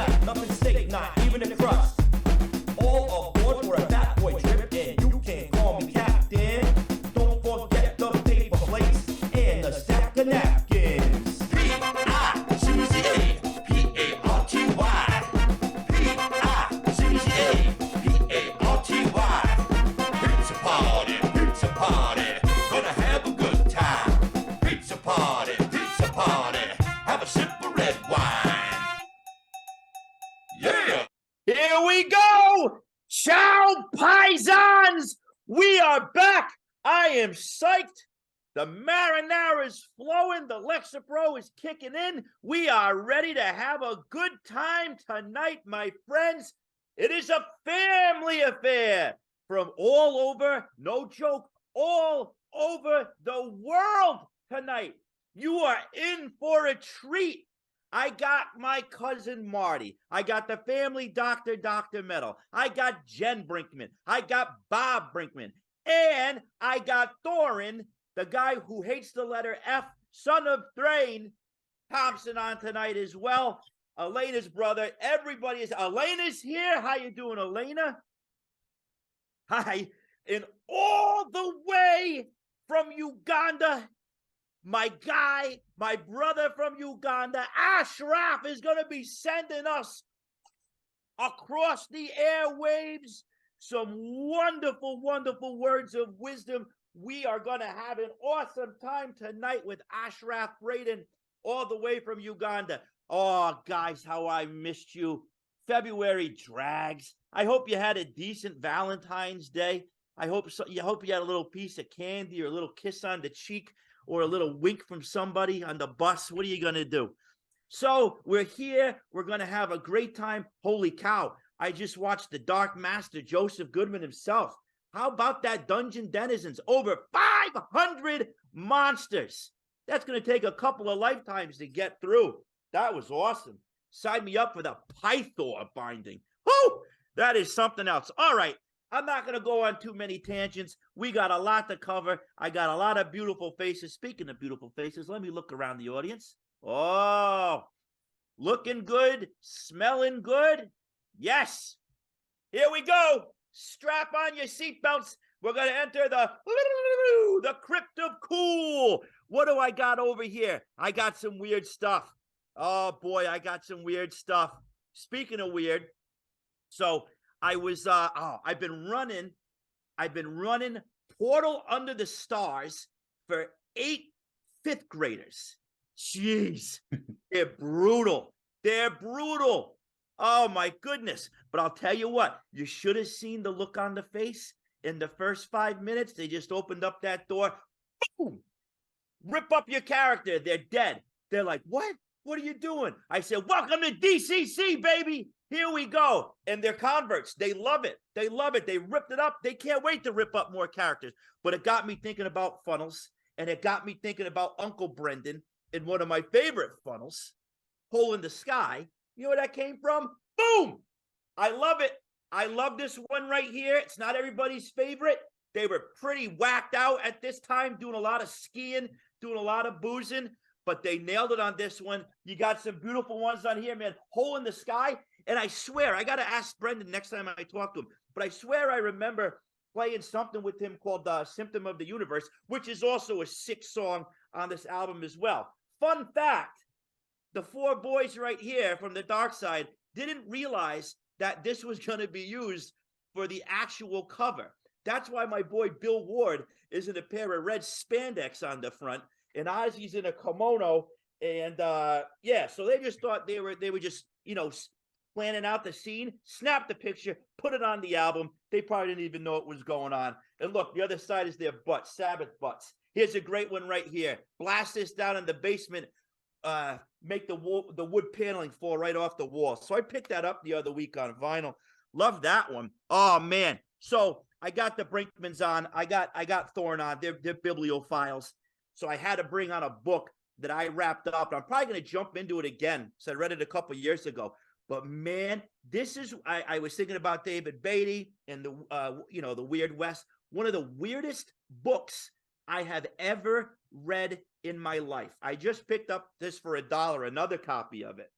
left, nothing safe, not even a crust. All aboard for a fat boy trip, and you can call me captain. Don't forget the paper plates and the stack of napkins. P-I-C-C-A, P-A-R-T-Y. P-I-C-C-A, P-A-R-T-Y. Pizza party, pizza party. Gonna have a good time. Pizza party, pizza party. Have a sip of red wine. Yeah! Here we go! Ciao, paisans! We are back! I am psyched. The marinara is flowing. The Lexapro is kicking in. We are ready to have a good time tonight, my friends. It is a family affair from all over, no joke, all over the world tonight. You are in for a treat. I got my cousin Marty. I got the family doctor, Dr. Metal. I got Jen Brinkman. I got Bob Brinkman. And I got Thorin, the guy who hates the letter F, son of Thrain Thompson, on tonight as well. Elena's brother. Everybody is. Elena's here. How you doing, Elena? Hi. And all the way from Uganda, my guy, my brother from Uganda, Ashraf, is going to be sending us across the airwaves some wonderful, wonderful words of wisdom. We are going to have an awesome time tonight with Ashraf Braden, all the way from Uganda. Oh, guys, how I missed you. February drags. I hope you had a decent Valentine's Day. I hope so. You hope you had a little piece of candy or a little kiss on the cheek or a little wink from somebody on the bus. What are you going to do? So we're here. We're going to have a great time. Holy cow. I just watched the Dark Master, Joseph Goodman himself. How about that Dungeon Denizens? Over 500 monsters. That's going to take a couple of lifetimes to get through. That was awesome. Sign me up for the Pythor binding. Whoo! That is something else. All right. I'm not going to go on too many tangents. We got a lot to cover. I got a lot of beautiful faces. Speaking of beautiful faces, let me look around the audience. Oh, looking good, smelling good. Yes. Here we go. Strap on your seatbelts. We're going to enter the Crypt of Cool. What do I got over here? I got some weird stuff. Oh, boy, I got some weird stuff. Speaking of weird, so I was, I've been running Portal Under the Stars for 8 fifth graders. Jeez, they're brutal. They're brutal. Oh, my goodness. But I'll tell you what, you should have seen the look on the face in the first 5 minutes. They just opened up that door. Boom! Rip up your character. They're dead. They're like, what? What are you doing? I said, welcome to DCC, baby. Here we go. And they're converts. They love it. They love it. They ripped it up. They can't wait to rip up more characters. But it got me thinking about funnels. And it got me thinking about Uncle Brendan in one of my favorite funnels, Hole in the Sky. You know where that came from? Boom! I love it. I love this one right here. It's not everybody's favorite. They were pretty whacked out at this time, doing a lot of skiing, doing a lot of boozing, but they nailed it on this one. You got some beautiful ones on here, man. Hole in the Sky. And I swear, I got to ask Brendan next time I talk to him, but I swear I remember playing something with him called Symptom of the Universe, which is also a 6 song on this album as well. Fun fact, the 4 boys right here from the dark side didn't realize that this was going to be used for the actual cover. That's why my boy Bill Ward is in a pair of red spandex on the front, and Ozzy's in a kimono. And yeah, so they just thought they were just, you know, planning out the scene, snapped the picture, put it on the album. They probably didn't even know what was going on. And look, the other side is their butts, Sabbath butts. Here's a great one right here. Blast this down in the basement. Make the wood paneling fall right off the wall. So I picked that up the other week on vinyl. Love that one. Oh man. So I got the Brinkmans on. I got Thorin on. They're bibliophiles. So I had to bring on a book that I wrapped up. I'm probably going to jump into it again. So I read it a couple years ago. But man, this is, I was thinking about David Beatty and the Weird West. One of the weirdest books I have ever read in my life. I just picked up this for $1, another copy of it.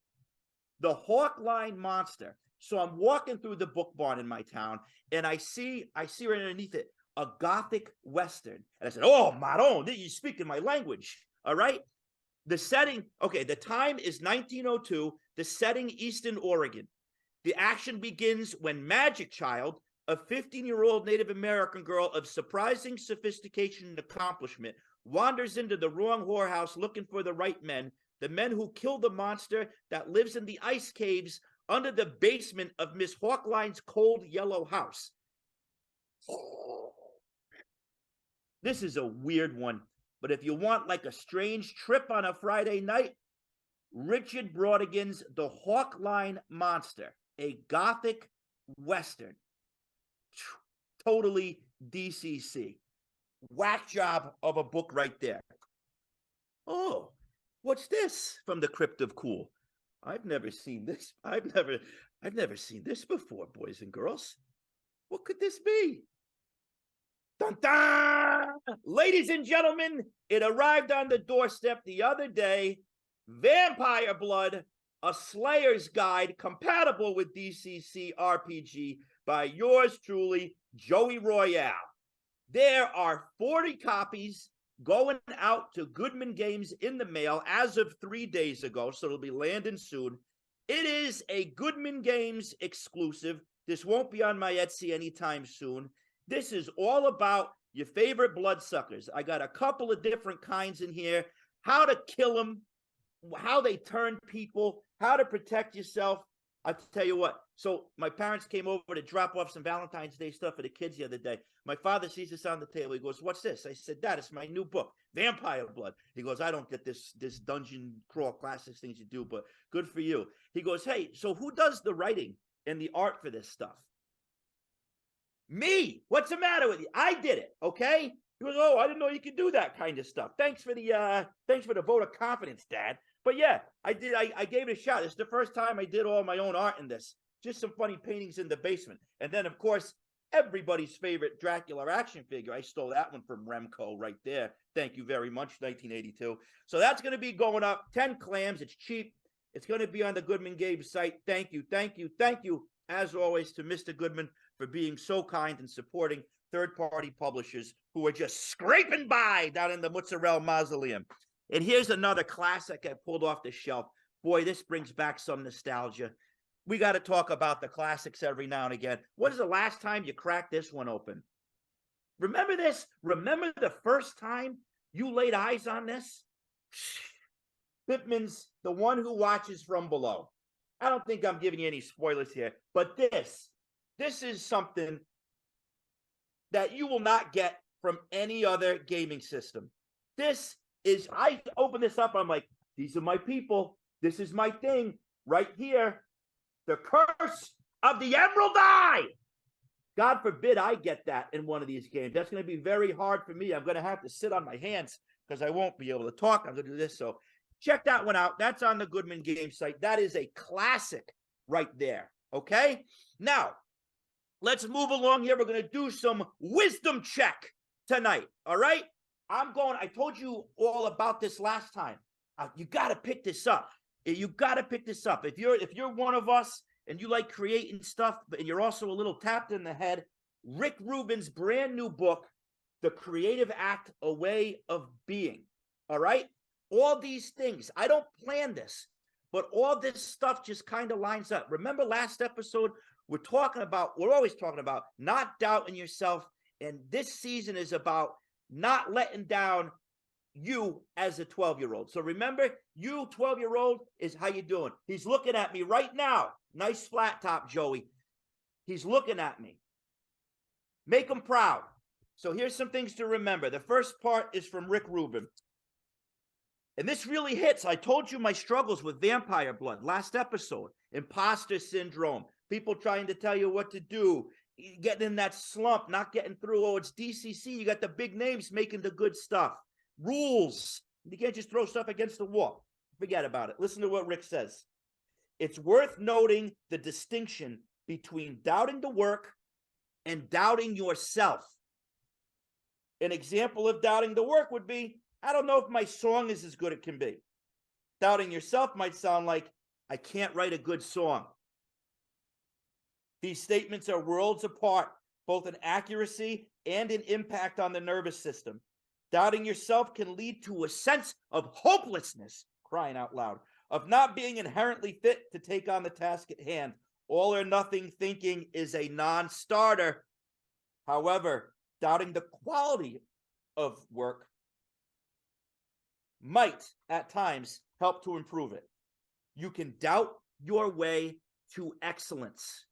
the hawk line monster. So I'm walking through the book barn in my town, and I see right underneath it a Gothic Western. And I said, oh, Maron, you're speaking my language. All right. The setting, okay, the time is 1902, the setting, Eastern Oregon. The action begins when Magic Child, a 15-year-old Native American girl of surprising sophistication and accomplishment, wanders into the wrong whorehouse looking for the right men, the men who kill the monster that lives in the ice caves under the basement of Miss Hawkline's cold yellow house. This is a weird one, but if you want like a strange trip on a Friday night, Richard Brautigan's The Hawkline Monster, a Gothic Western. Totally DCC. Whack job of a book right there. Oh, what's this from the Crypt of Cool? I've never seen this. I've never seen this before, boys and girls. What could this be? Dun dun! Ladies and gentlemen, it arrived on the doorstep the other day. Vampire Blood, a Slayer's Guide, compatible with DCC RPG by yours truly, Joey Royale. There are 40 copies going out to Goodman Games in the mail as of 3 days ago, so it'll be landing soon. It is a Goodman Games exclusive. This won't be on my Etsy anytime soon. This is all about your favorite bloodsuckers. I got a couple of different kinds in here, how to kill them, how they turn people, how to protect yourself. I'll tell you what. So my parents came over to drop off some Valentine's Day stuff for the kids the other day. My father sees this on the table. He goes, what's this? I said, Dad, it's my new book, Vampire Blood. He goes, I don't get this dungeon crawl classics things you do, but good for you. He goes, hey, so who does the writing and the art for this stuff? Me. What's the matter with you? I did it, okay? He goes, oh, I didn't know you could do that kind of stuff. Thanks for the vote of confidence, Dad. But yeah, I did. I gave it a shot. It's the first time I did all my own art in this. Just some funny paintings in the basement. And then, of course, everybody's favorite Dracula action figure. I stole that one from Remco right there. Thank you very much, 1982. So that's going to be going up. 10 clams. It's cheap. It's going to be on the Goodman Games site. Thank you, thank you, thank you, as always, to Mr. Goodman for being so kind and supporting third-party publishers who are just scraping by down in the Mozzarella Mausoleum. And here's another classic I pulled off the shelf. Boy, this brings back some nostalgia. We got to talk about the classics every now and again. What is the last time you cracked this one open? Remember this? Remember the first time you laid eyes on this? Pittman's The One Who Watches From Below. I don't think I'm giving you any spoilers here, but this is something that you will not get from any other gaming system. This is, I open this up, I'm like, these are my people. This is my thing right here. The Curse of the Emerald Eye. God forbid I get that in one of these games. That's going to be very hard for me. I'm going to have to sit on my hands because I won't be able to talk. I'm going to do this. So check that one out. That's on the Goodman Games site. That is a classic right there. Okay? Now, let's move along here. We're going to do some wisdom check tonight. All right? I told you all about this last time. You got to pick this up. You got to pick this up. If you're one of us and you like creating stuff, and you're also a little tapped in the head, Rick Rubin's brand new book, The Creative Act, A Way of Being. All right? All these things. I don't plan this, but all this stuff just kind of lines up. Remember last episode, we're always talking about not doubting yourself. And this season is about not letting down you as a 12-year-old. So remember, you 12-year-old is how you doing. He's looking at me right now. Nice flat top, Joey. He's looking at me. Make him proud. So here's some things to remember. The first part is from Rick Rubin. And this really hits. I told you my struggles with Vampire Blood last episode. Imposter syndrome. People trying to tell you what to do. Getting in that slump, not getting through. Oh, it's DCC. You got the big names making the good stuff. Rules. You can't just throw stuff against the wall. Forget about it. Listen to what Rick says. It's worth noting the distinction between doubting the work and doubting yourself. An example of doubting the work would be, I don't know if my song is as good as it can be. Doubting yourself might sound like, I can't write a good song. These statements are worlds apart, both in accuracy and in impact on the nervous system. Doubting yourself can lead to a sense of hopelessness, crying out loud, of not being inherently fit to take on the task at hand. All or nothing thinking is a non-starter. However, doubting the quality of work might, at times, help to improve it. You can doubt your way to excellence.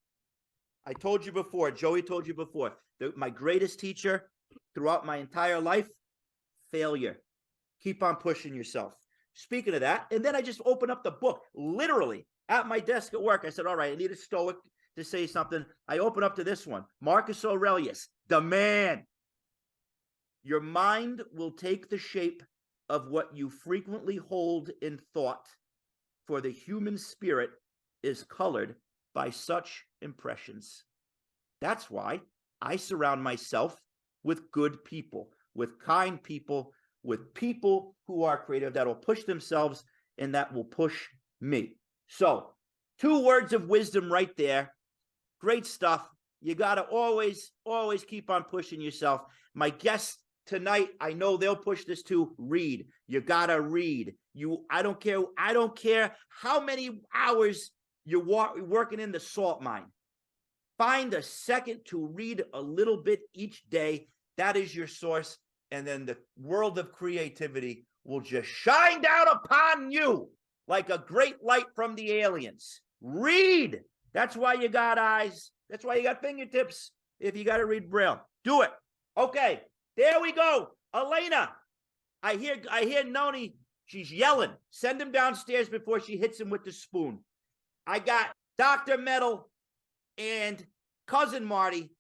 I told you before, Joey told you before, that my greatest teacher throughout my entire life, failure. Keep on pushing yourself. Speaking of that, and then I just opened up the book, literally, at my desk at work. I said, all right, I need a Stoic to say something. I open up to this one, Marcus Aurelius, the man. Your mind will take the shape of what you frequently hold in thought, for the human spirit is colored by such impressions. That's why I surround myself with good people, with kind people, with people who are creative, that will push themselves and that will push me. So, 2 words of wisdom right there. Great stuff. You got to always keep on pushing yourself. My guests tonight, I know they'll push this too. Read. You got to read. I don't care how many hours you're working in the salt mine. Find a second to read a little bit each day. That is your source. And then the world of creativity will just shine down upon you like a great light from the aliens. Read. That's why you got eyes. That's why you got fingertips. If you got to read Braille, do it. Okay, there we go. Elena, I hear Noni. She's yelling. Send him downstairs before she hits him with the spoon. I got Dr. Metal and Cousin Marty.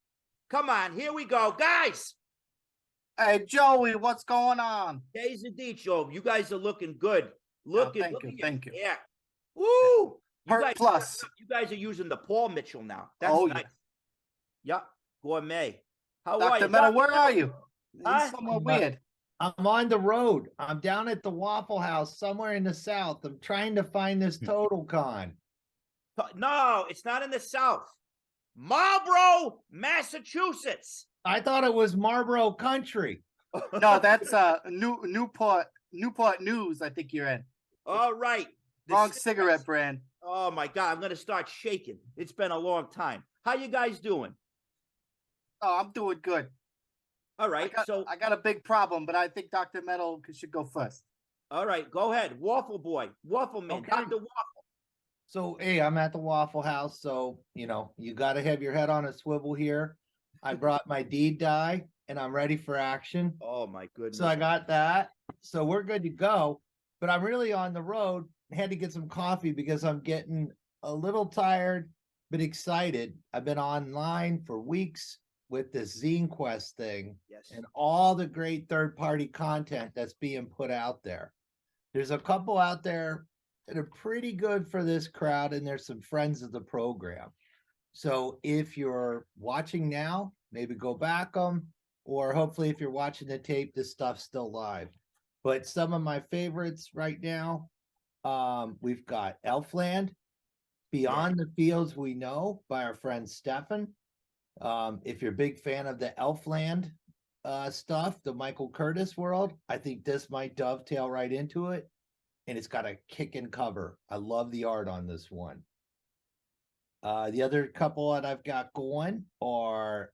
Come on, here we go, guys. Hey, Joey, what's going on? Days of Joe. You guys are looking good. Thank you. Yeah. Woo! Part plus. You guys are using the Paul Mitchell now. That's nice. Yeah. Yep. Gourmet. How are you? Dr. Metal, where are you? Huh? It's somewhere weird. I'm on the road. I'm down at the Waffle House somewhere in the South. I'm trying to find this Total Con. No, it's not in the South. Marlboro, Massachusetts. I thought it was Marlboro Country. No, that's Newport News. I think you're in. All right. Wrong cigarette brand. Oh my God, I'm gonna start shaking. It's been a long time. How you guys doing? Oh, I'm doing good. All right. I got a big problem, but I think Dr. Metal should go first. All right, go ahead. Waffle Boy, Waffle Man, Okay. Dr. Waffle. So, hey, I'm at the Waffle House. So, you got to have your head on a swivel here. I brought my deed die and I'm ready for action. Oh my goodness. So I got that. So we're good to go. But I'm really on the road. I had to get some coffee because I'm getting a little tired, but excited. I've been online for weeks with this Zine Quest thing. Yes. And all the great third-party content that's being put out there. There's a couple out there that are pretty good for this crowd, and there's some friends of the program. So if you're watching now, maybe go back them, or hopefully if you're watching the tape, this stuff's still live. But some of my favorites right now, we've got Elfland, Beyond the Fields We Know by our friend Stefan. If you're a big fan of the Elfland stuff, the Michael Curtis world, I think this might dovetail right into it. And it's got a kicking cover. I love the art on this one. The other couple that I've got going are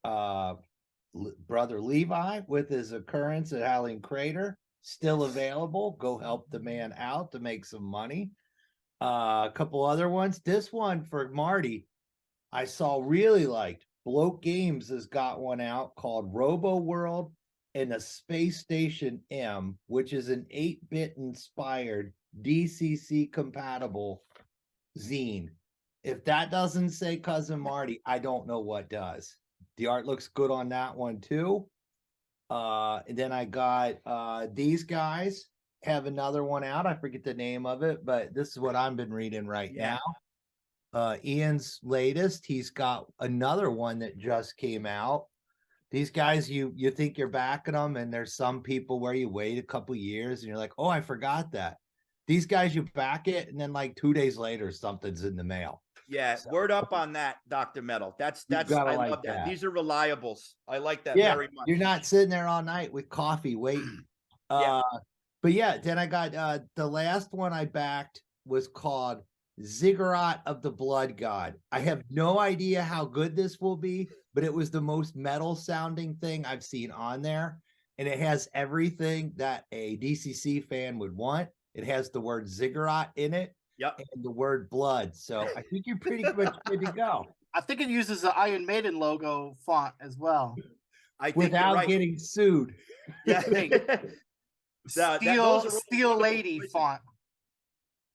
Brother Levi with his Occurrence at Howling Crater. Still available. Go help the man out to make some money. A couple other ones. This one for Marty, I saw really liked. Bloke Games has got one out called Robo World and a Space Station M, which is an 8-bit inspired DCC compatible zine. If that doesn't say Cousin Marty, I don't know what does. The art looks good on that one too. And then I got these guys have another one out. I forget the name of it, but this is what I've been reading right now. Ian's latest, he's got another one that just came out. These guys, you think you're backing them, and there's some people where you wait a couple years and you're like, oh, I forgot that. These guys, you back it, and then like 2 days later, something's in the mail. Yeah, word up on that, Dr. Metal. That's gotta I like love that. that. These are reliables. I like that Yeah, very much. you're not sitting there all night with coffee waiting. Yeah. But yeah, then I got the last one I backed was called Ziggurat of the Blood God. I have no idea how good this will be, but it was the most metal sounding thing I've seen on there. And it has everything that a DCC fan would want. It has the word Ziggurat in it. Yep. And the word blood. So I think you're pretty much good to go. I think it uses the Iron Maiden logo font as well. I think Without you're right. getting sued. Yeah. Steel Lady font.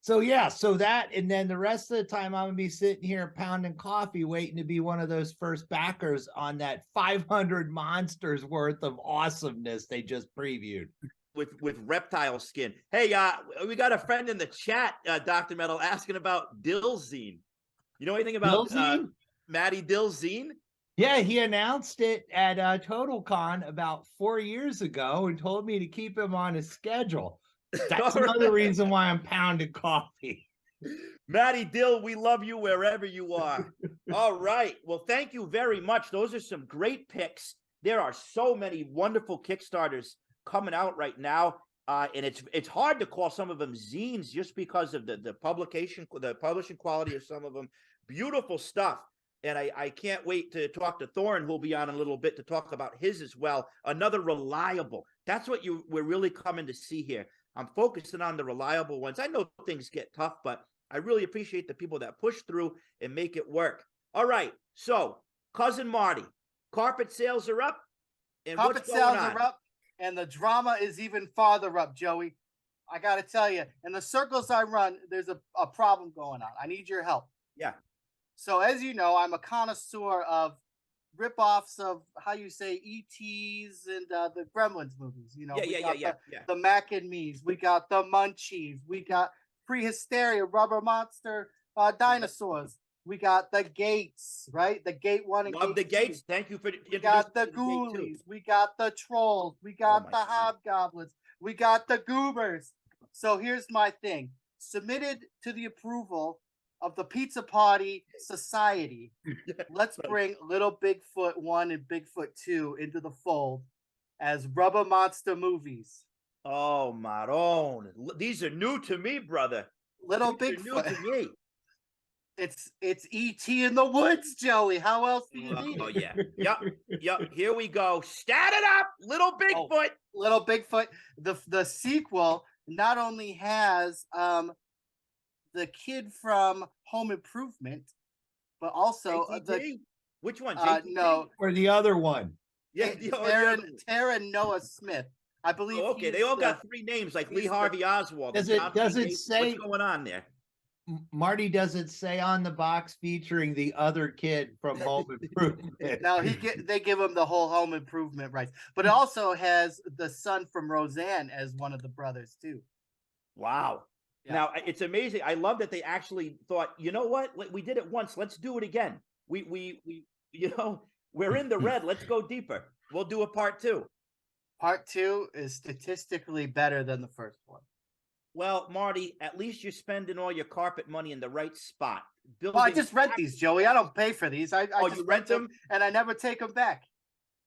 So yeah, so that, and then the rest of the time I'm gonna be sitting here pounding coffee, waiting to be one of those first backers on that 500 monsters worth of awesomeness they just previewed. With reptile skin. Hey, we got a friend in the chat, Dr. Metal, asking about Dillzine. You know anything about Matty Dillzine? Yeah, he announced it at TotalCon about 4 years ago and told me to keep him on his schedule. That's another reason why I'm pounding coffee. Matty Dill, we love you wherever you are. All right. Well, thank you very much. Those are some great picks. There are so many wonderful Kickstarters coming out right now. And it's hard to call some of them zines just because of the publishing quality of some of them. Beautiful stuff. And I can't wait to talk to Thorin, who'll be on in a little bit, to talk about his as well. Another reliable. That's what we're really coming to see here. I'm focusing on the reliable ones. I know things get tough, but I really appreciate the people that push through and make it work. All right. So, Cousin Marty, carpet sales are up. And carpet sales are up, and the drama is even farther up, Joey. I got to tell you, in the circles I run, there's a problem going on. I need your help. Yeah. So, as you know, I'm a connoisseur of rip-offs of, how you say, E.T.'s and the Gremlins movies. You know, the Mac and Me's. We got the Munchies. We got Prehysteria, Rubber Monster dinosaurs. We got the Gates, right? The Gate 1 and Love Gate the 2. Gates. Thank you for We got the Ghoulies. We got the Trolls. We got the Hobgoblins. We got the Goobers. So here's my thing. Submitted to the approval of the Pizza Party Society. Let's bring Little Bigfoot 1 and Bigfoot 2 into the fold as Rubber Monster movies. Oh, Maron. These are new to me, brother. Little Bigfoot. New to me. It's E.T. in the woods, Joey. How else do you need it? Oh, yeah. Yep. Here we go. Stat it up. Little Bigfoot. Little Bigfoot. The sequel not only has the kid from Home Improvement, but also which one? No, or the other one. Yeah, Taryn Noah Smith. I believe. Oh, okay, they all got three names, like Lee Harvey Oswald. Does it say what's going on there? Marty, does it say on the box featuring the other kid from Home Improvement? No, they give him the whole Home Improvement rights, but it also has the son from Roseanne as one of the brothers too. Wow. Yeah. Now it's amazing. I love that they actually thought, you know what? We did it once. Let's do it again. We we're in the red. Let's go deeper. We'll do a part 2. Part 2 is statistically better than the first one. Well, Marty, at least you're spending all your carpet money in the right spot. Well, I just rent these, Joey. I don't pay for these. I just you rent them and I never take them back.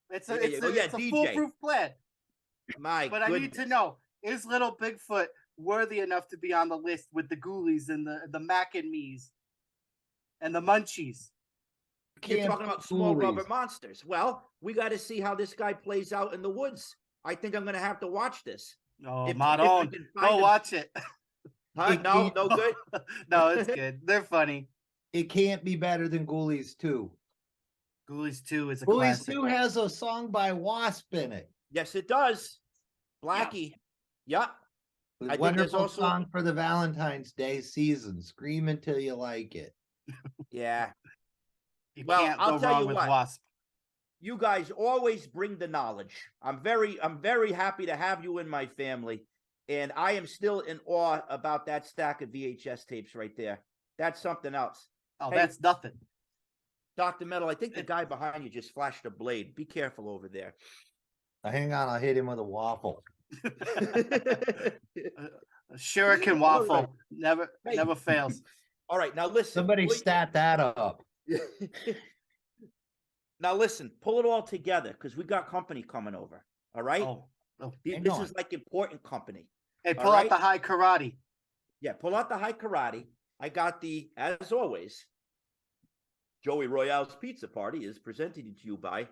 It's a foolproof plan. But I need to know, is Little Bigfoot worthy enough to be on the list with the Ghoulies and the Mac and Me's and the Munchies? You're talking about small rubber monsters. Well, we got to see how this guy plays out in the woods. I think I'm going to have to watch this. Oh, Maron, go watch it. Huh? No good? No, it's good. They're funny. It can't be better than Ghoulies 2. Ghoulies 2 is a Ghoulies classic. 2 has a song by Wasp in it. Yes, it does. Blackie. Yeah. A wonderful song for the Valentine's Day season. Scream until you like it. Yeah. You can't go wrong with Wasp. You guys always bring the knowledge. I'm very happy to have you in my family. And I am still in awe about that stack of VHS tapes right there. That's something else. Oh, hey, that's nothing. Dr. Metal, I think the guy behind you just flashed a blade. Be careful over there. Hang on, I'll hit him with a waffle. Shuriken All right. waffle never Hey. never fails. All right, now listen. Somebody wait- stat that up. Now listen, pull it all together because we got company coming over. All right. Oh, This hang is on. like important company. hey, All pull out right. the high karate. Yeah, pull out the high karate. I got as always, Joey Royale's Pizza Party is presented to you by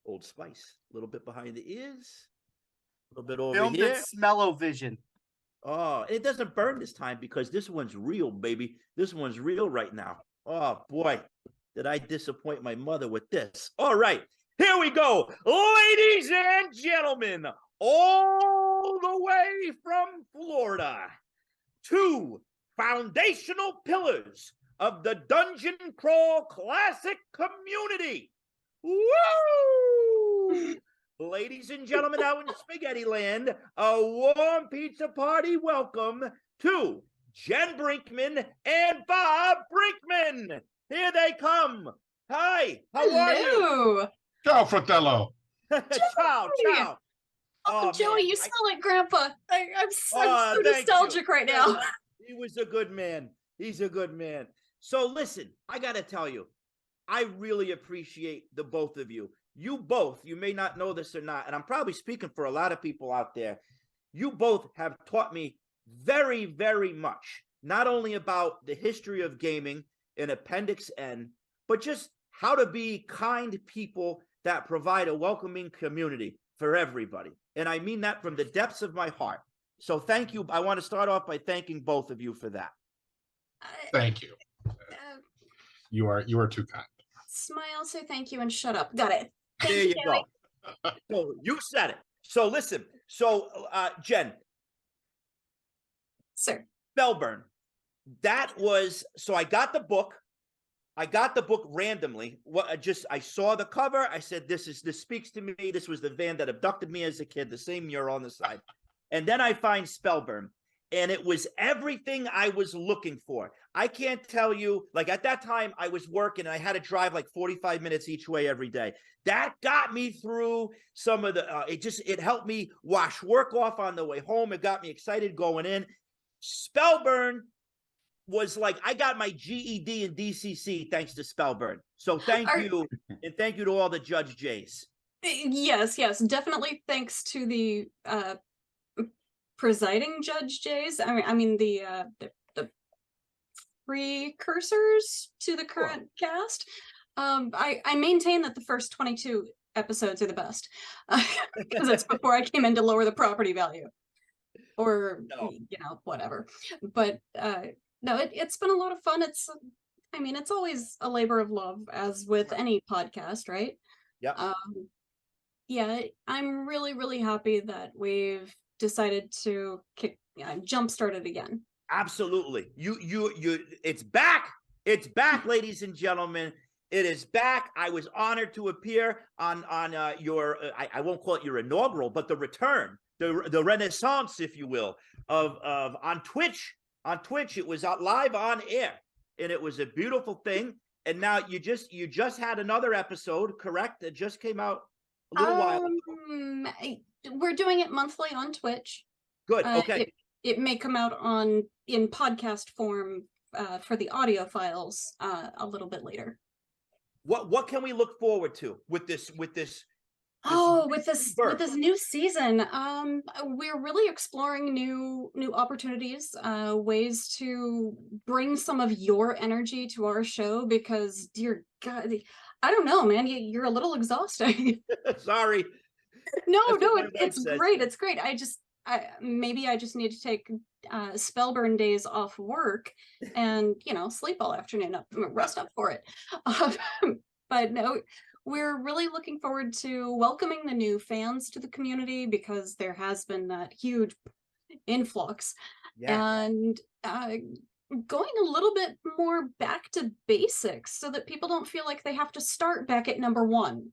Old Spice. A little bit behind the ears, a little bit over Filmed here. in smell-o-vision. Oh, it doesn't burn this time because this one's real, baby. This one's real right now. Oh boy, did I disappoint my mother with this? All right, here we go, ladies and gentlemen, all the way from Florida, two foundational pillars of the Dungeon Crawl Classic community. Woo! Ladies and gentlemen, out in Spaghetti Land, a warm pizza party welcome to Jen Brinkman and Bob Brinkman. Here they come. Hi, how are you? Hello. Ciao, fratello. Ciao, ciao. Oh, Joey, man, you smell like Grandpa. I'm so thank you. nostalgic right now. He was a good man. He's a good man. So listen, I got to tell you, I really appreciate the both of you. You both, you may not know this or not, and I'm probably speaking for a lot of people out there. You both have taught me very, very much, not only about the history of gaming in Appendix N, but just how to be kind people that provide a welcoming community for everybody. And I mean that from the depths of my heart. So thank you. I want to start off by thanking both of you for that. Thank you. You are too kind. Smile, say thank you, and shut up. Got it. Thank There you Joey. go. So you said it. So listen. So Jen, Sir. Spellburn. That was so I got the book. I got the book randomly. I saw the cover. I said, this speaks to me. This was the van that abducted me as a kid, the same mural on the side. And then I find Spellburn. And it was everything I was looking for. I can't tell you, like at that time I was working and I had to drive like 45 minutes each way every day. That got me through some of the, it helped me wash work off on the way home. It got me excited going in. Spellburn was like, I got my GED and DCC thanks to Spellburn. So thank you. And thank you to all the Judge J's. Yes, definitely thanks to the presiding Judge J's. I mean the precursors to the current cast. I maintain that the first 22 episodes are the best because it's before I came in to lower the property value or whatever. But no, it's been a lot of fun. It's always a labor of love, as with any podcast, right? Yeah. I'm really, really happy that we've decided to jumpstart it again. Absolutely. It's back. It's back, ladies and gentlemen. It is back. I was honored to appear on your, I won't call it your inaugural, but the return, the renaissance, if you will, of on Twitch. On Twitch, it was live on air, and it was a beautiful thing. And now you just had another episode, correct? That just came out a little while ago. We're doing it monthly on Twitch. Good. Okay. It may come out in podcast form for the audio files a little bit later. What can we look forward to with this with this new season? We're really exploring new opportunities, ways to bring some of your energy to our show, because dear God, I don't know, man, you're a little exhausting. Sorry. No, it's great. It's great. Maybe I just need to take Spellburn days off work and sleep all afternoon, rest up for it. But no, we're really looking forward to welcoming the new fans to the community, because there has been that huge influx, and going a little bit more back to basics so that people don't feel like they have to start back at number one.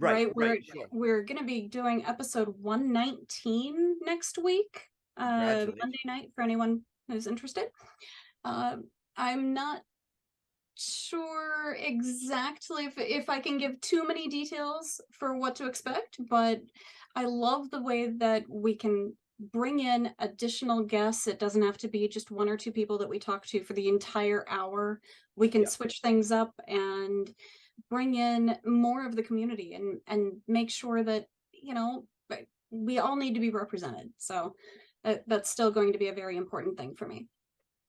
Right. Sure. We're going to be doing episode 119 next week, Monday night, for anyone who's interested. I'm not sure exactly if I can give too many details for what to expect, but I love the way that we can bring in additional guests. It doesn't have to be just one or two people that we talk to for the entire hour. We can switch things up and bring in more of the community and make sure that, you know, we all need to be represented. So that's still going to be a very important thing for me.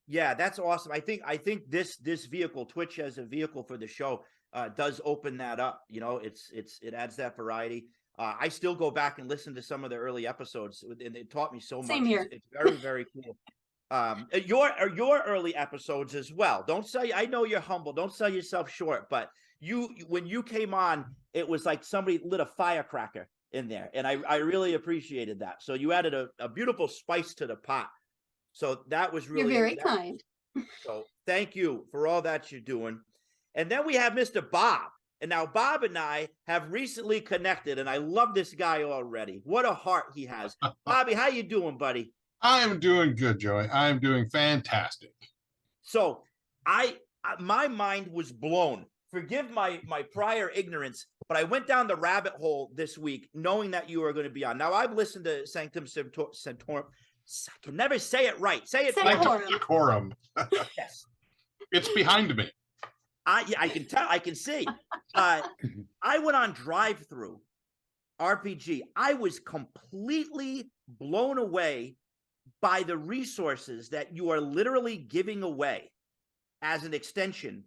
Yeah, that's awesome. I think this vehicle, Twitch as a vehicle for the show, does open that up. You know, it adds that variety. I still go back and listen to some of the early episodes, and it taught me so much. Same here. It's very, very cool. Your early episodes as well. Don't sell. I know you're humble. Don't sell yourself short. But when you came on, it was like somebody lit a firecracker in there, and I really appreciated that. So you added a beautiful spice to the pot. So that was really. You're very kind. So thank you for all that you're doing. And then we have Mr. Bob. And now Bob and I have recently connected, and I love this guy already. What a heart he has. Bobby, how you doing, buddy? I am doing good, Joey. I am doing fantastic. So my mind was blown. Forgive my prior ignorance, but I went down the rabbit hole this week knowing that you were going to be on. Now, I've listened to Sanctum Seccorum. I can never say it right. Say it. Sanctum Seccorum. Yes. It's behind me. I can tell. I can see. I went on drive-through RPG. I was completely blown away by the resources that you are literally giving away as an extension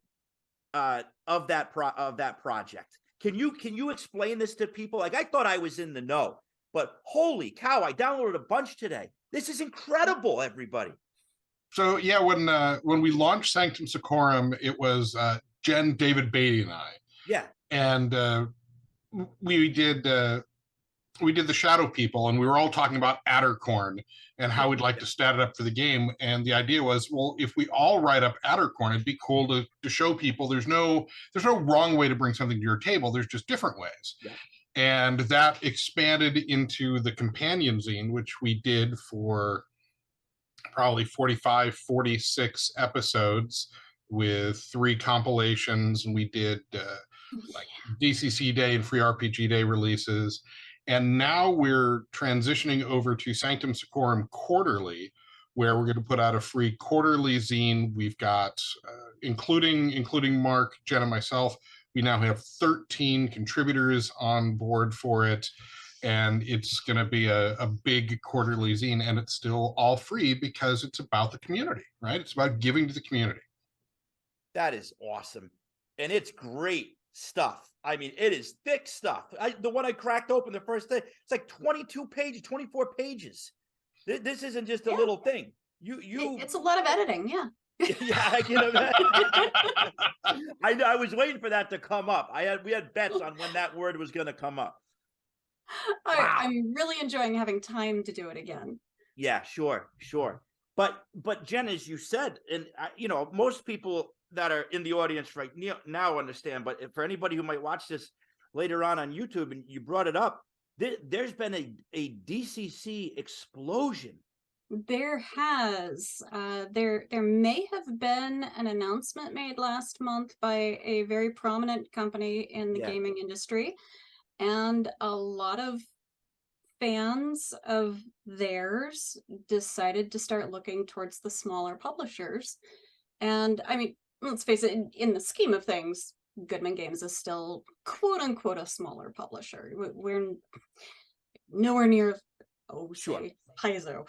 of that project. Can you explain this to people? Like, I thought I was in the know, but holy cow! I downloaded a bunch today. This is incredible, everybody. So yeah, when we launched Sanctum Seccorum, it was Jen, David Beatty, and I. Yeah. And we did the Shadow People, and we were all talking about Addercorn and how we'd like to stat it up for the game. And the idea was, well, if we all write up Addercorn, it'd be cool to show people there's no wrong way to bring something to your table. There's just different ways. Yeah. And that expanded into the companion zine, which we did for probably 45, 46 episodes with 3 compilations. And we did like DCC Day and Free RPG Day releases. And now we're transitioning over to Sanctum Seccorum Quarterly, where we're going to put out a free quarterly zine. We've got, including Mark, Jen, and myself, we now have 13 contributors on board for it. And it's going to be a big quarterly zine, and it's still all free because it's about the community, right? It's about giving to the community. That is awesome. And it's great stuff. I mean, it is thick stuff. The one I cracked open the first day, it's like 22 pages, 24 pages. This isn't just a little thing. It's a lot of editing, yeah. Yeah, I can imagine. I was waiting for that to come up. We had bets on when that word was going to come up. Wow. I'm really enjoying having time to do it again. Yeah, sure. But Jen, as you said, and most people that are in the audience right now understand, but for anybody who might watch this later on YouTube, and you brought it up, there's been a DCC explosion. There has. There may have been an announcement made last month by a very prominent company in the gaming industry, and a lot of fans of theirs decided to start looking towards the smaller publishers. And I mean, let's face it, in the scheme of things, Goodman Games is still quote unquote a smaller publisher. We're nowhere near, say, Paizo,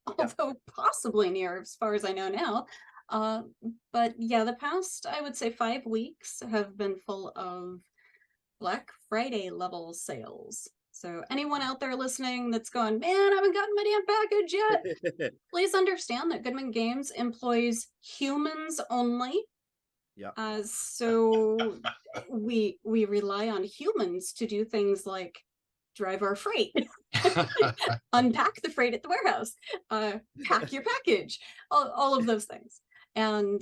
although possibly near, as far as I know now. But yeah, the past, I would say, 5 weeks have been full of Black Friday level sales. So anyone out there listening that's going, man, I haven't gotten my damn package yet, please understand that Goodman Games employs humans only. Yeah. So we rely on humans to do things like drive our freight, unpack the freight at the warehouse, pack your package, all of those things. And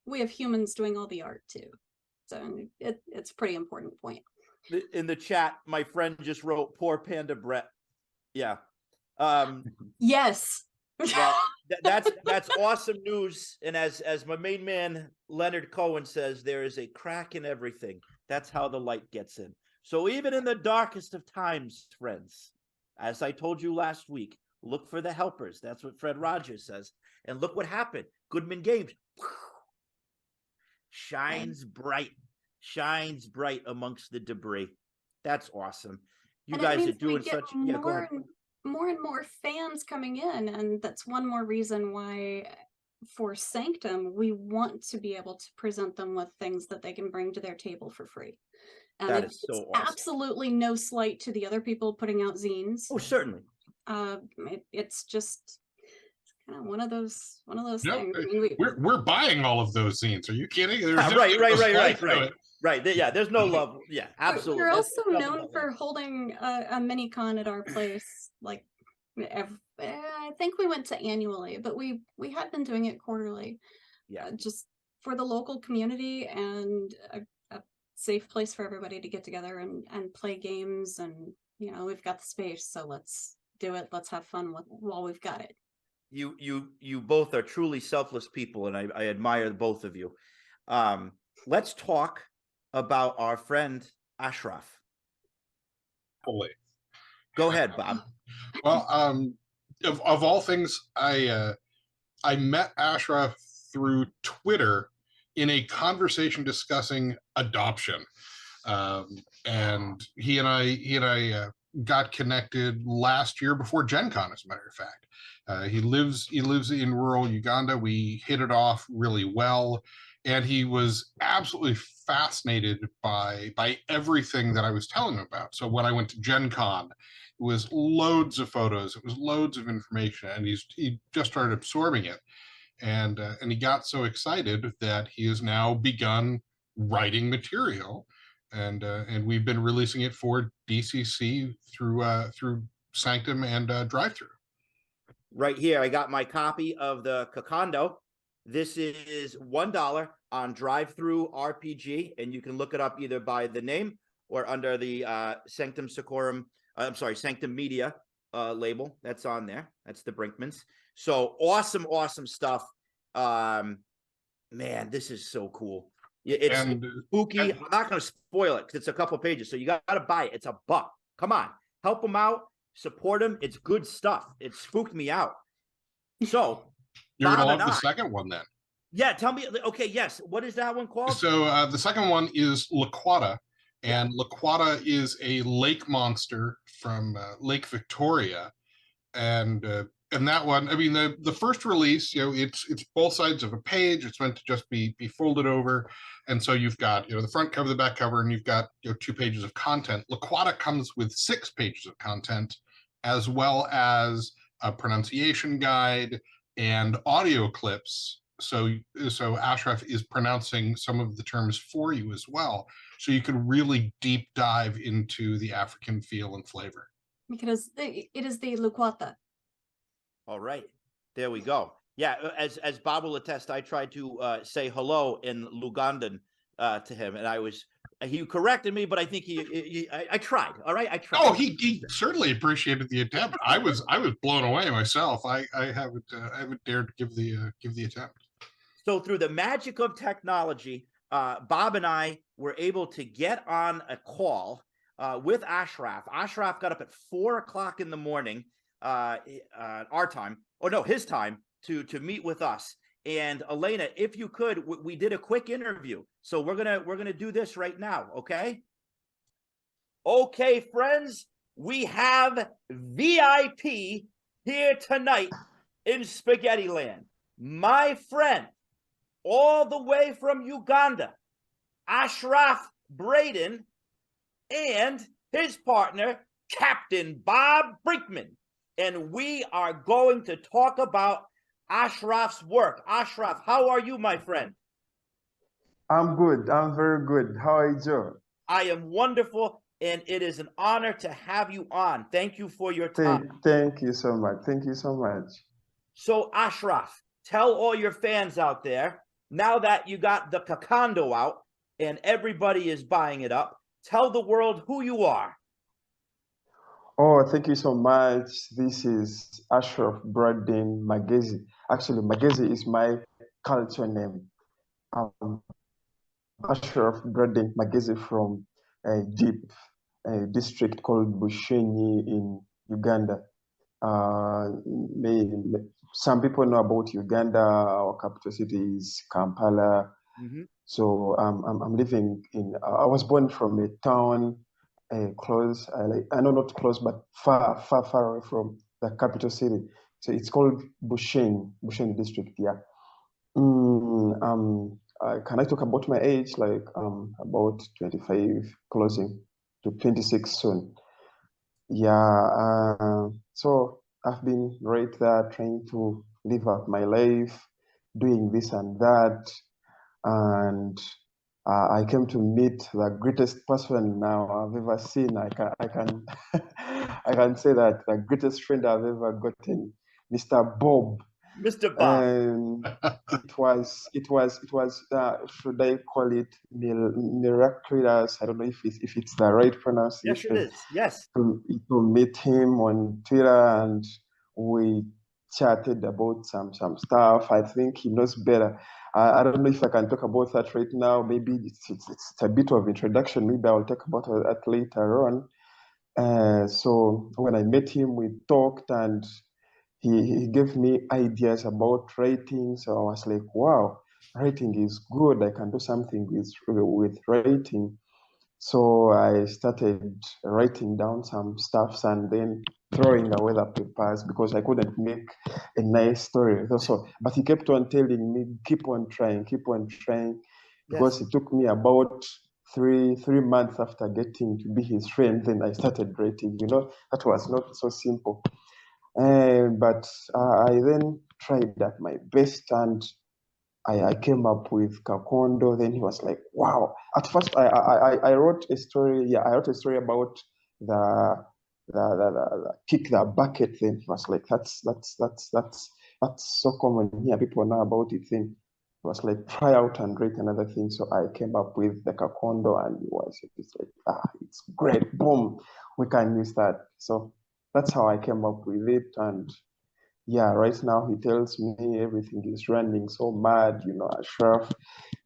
we have humans doing all the art too. So it's a pretty important point. In the chat, my friend just wrote, poor Panda Brett. Yeah. Yes. Well, that's awesome news. And as my main man, Leonard Cohen, says, there is a crack in everything. That's how the light gets in. So even in the darkest of times, friends, as I told you last week, look for the helpers. That's what Fred Rogers says. And look what happened. Goodman Games shines bright amongst the debris. That's awesome. You And guys are doing such. Yeah, go ahead. More and more fans coming in, and that's one more reason why for Sanctum we want to be able to present them with things that they can bring to their table for free. And That is so awesome. Absolutely no slight to the other people putting out zines. Oh, certainly. It's just kind of one of those things. I mean, we're buying all of those zines. Are you kidding? Right. Yeah, there's no love. Yeah, absolutely. We're also known for holding a mini con at our place. Like, I think we went to annually, but we had been doing it quarterly. Yeah, just for the local community and a safe place for everybody to get together and play games. And we've got the space, so let's do it. Let's have fun while we've got it. You both are truly selfless people, and I admire both of you. Let's talk about our friend Ashraf. Holy. Go ahead, Bob. Well, of all things, I met Ashraf through Twitter in a conversation discussing adoption, and he and I got connected last year before Gen Con, as a matter of fact. He lives in rural Uganda. We hit it off really well, and he was absolutely fascinated by everything that I was telling him about. So when I went to Gen Con, it was loads of photos, it was loads of information, and he just started absorbing it. And he got so excited that he has now begun writing material, and we've been releasing it for DCC through Sanctum and Drive-Thru. Right here, I got my copy of the Kakando. This is $1 on Drive-Thru RPG, and you can look it up either by the name or under the Sanctum Seccorum. Sanctum Media label that's on there. That's the Brinkmans. So awesome stuff. Man, this is so cool. It's spooky. I'm not going to spoil it because it's a couple pages, so you got to buy it. It's $1. Come on, help them out, support them. It's good stuff. It spooked me out. So you're going to love the second one then. Yeah, tell me. Okay, yes. What is that one called? So the second one is Laquata, and Laquata is a lake monster from Lake Victoria, and that one, I mean, the first release, it's both sides of a page. It's meant to just be folded over, and so you've got the front cover, the back cover, and you've got 2 pages of content. Laquata comes with 6 pages of content, as well as a pronunciation guide and audio clips. So Ashraf is pronouncing some of the terms for you as well, so you can really deep dive into the African feel and flavor. Because it is the Laquata. All right, there we go. Yeah, as Bob will attest, I tried to say hello in Lugandan to him, and he corrected me, but I think I tried. All right, I tried. Oh, he certainly appreciated the attempt. I was blown away myself. I haven't dared to give the attempt. So through the magic of technology, Bob and I were able to get on a call with Ashraf. Ashraf got up at 4:00 in the morning, our time, or no, his time, to meet with us. And Elena, if you could, we did a quick interview. So we're gonna do this right now, okay? Okay, friends, we have VIP here tonight in Spaghetti Land. My friend, all the way from Uganda, Ashraf Braden, and his partner, Captain Bob Brinkman. And we are going to talk about Ashraf's work. Ashraf, how are you, my friend? I'm good. I'm very good. How are you, Joe? I am wonderful, and it is an honor to have you on. Thank you for your time. Thank you so much. Thank you so much. So, Ashraf, tell all your fans out there, now that you got the Kakando out and everybody is buying it up, tell the world who you are. Oh, thank you so much. This is Ashraf Braden Magezi. Actually, Magezi is my culture name. Ashraf Braden Magezi from a deep district called Bushenyi in Uganda. May, some people know about Uganda. Our capital city is Kampala. So I'm living in. I was born from a town close. I know not close, but far away from the capital city. So it's called Busheng district. Yeah. Can I talk about my age? Like about 25, closing to 26 soon. Yeah. So I've been right there trying to live out my life, doing this and that, and I came to meet the greatest person now I've ever seen. I can I can say that the greatest friend I've ever gotten, Mr. Bob. Mr. Bob. And it was should I call it miraculous? I don't know if it's the right pronunciation. Yes, it is. Yes. To meet him on Twitter, and we chatted about some stuff. I think he knows better. I don't know if I can talk about that right now. Maybe it's a bit of introduction. Maybe I'll talk about that later on. So when I met him, we talked, and he gave me ideas about writing. So I was like, wow, writing is good. I can do something with writing. So I started writing down some stuffs and then throwing away the papers because I couldn't make a nice story. So, but he kept on telling me, keep on trying, because it took me about three months after getting to be his friend. Then I started writing. That was not so simple. But I then tried at my best, and I came up with Kakondo. Then he was like, wow. At first, I wrote a story. Yeah, I wrote a story about the kick the bucket. Then he was like, that's so common here. People know about it. Then he was like, try out and write another thing. So I came up with the Kakondo, and it's like, it's great. Boom, we can use that. So that's how I came up with it. And yeah, right now he tells me everything is running so mad, Ashraf,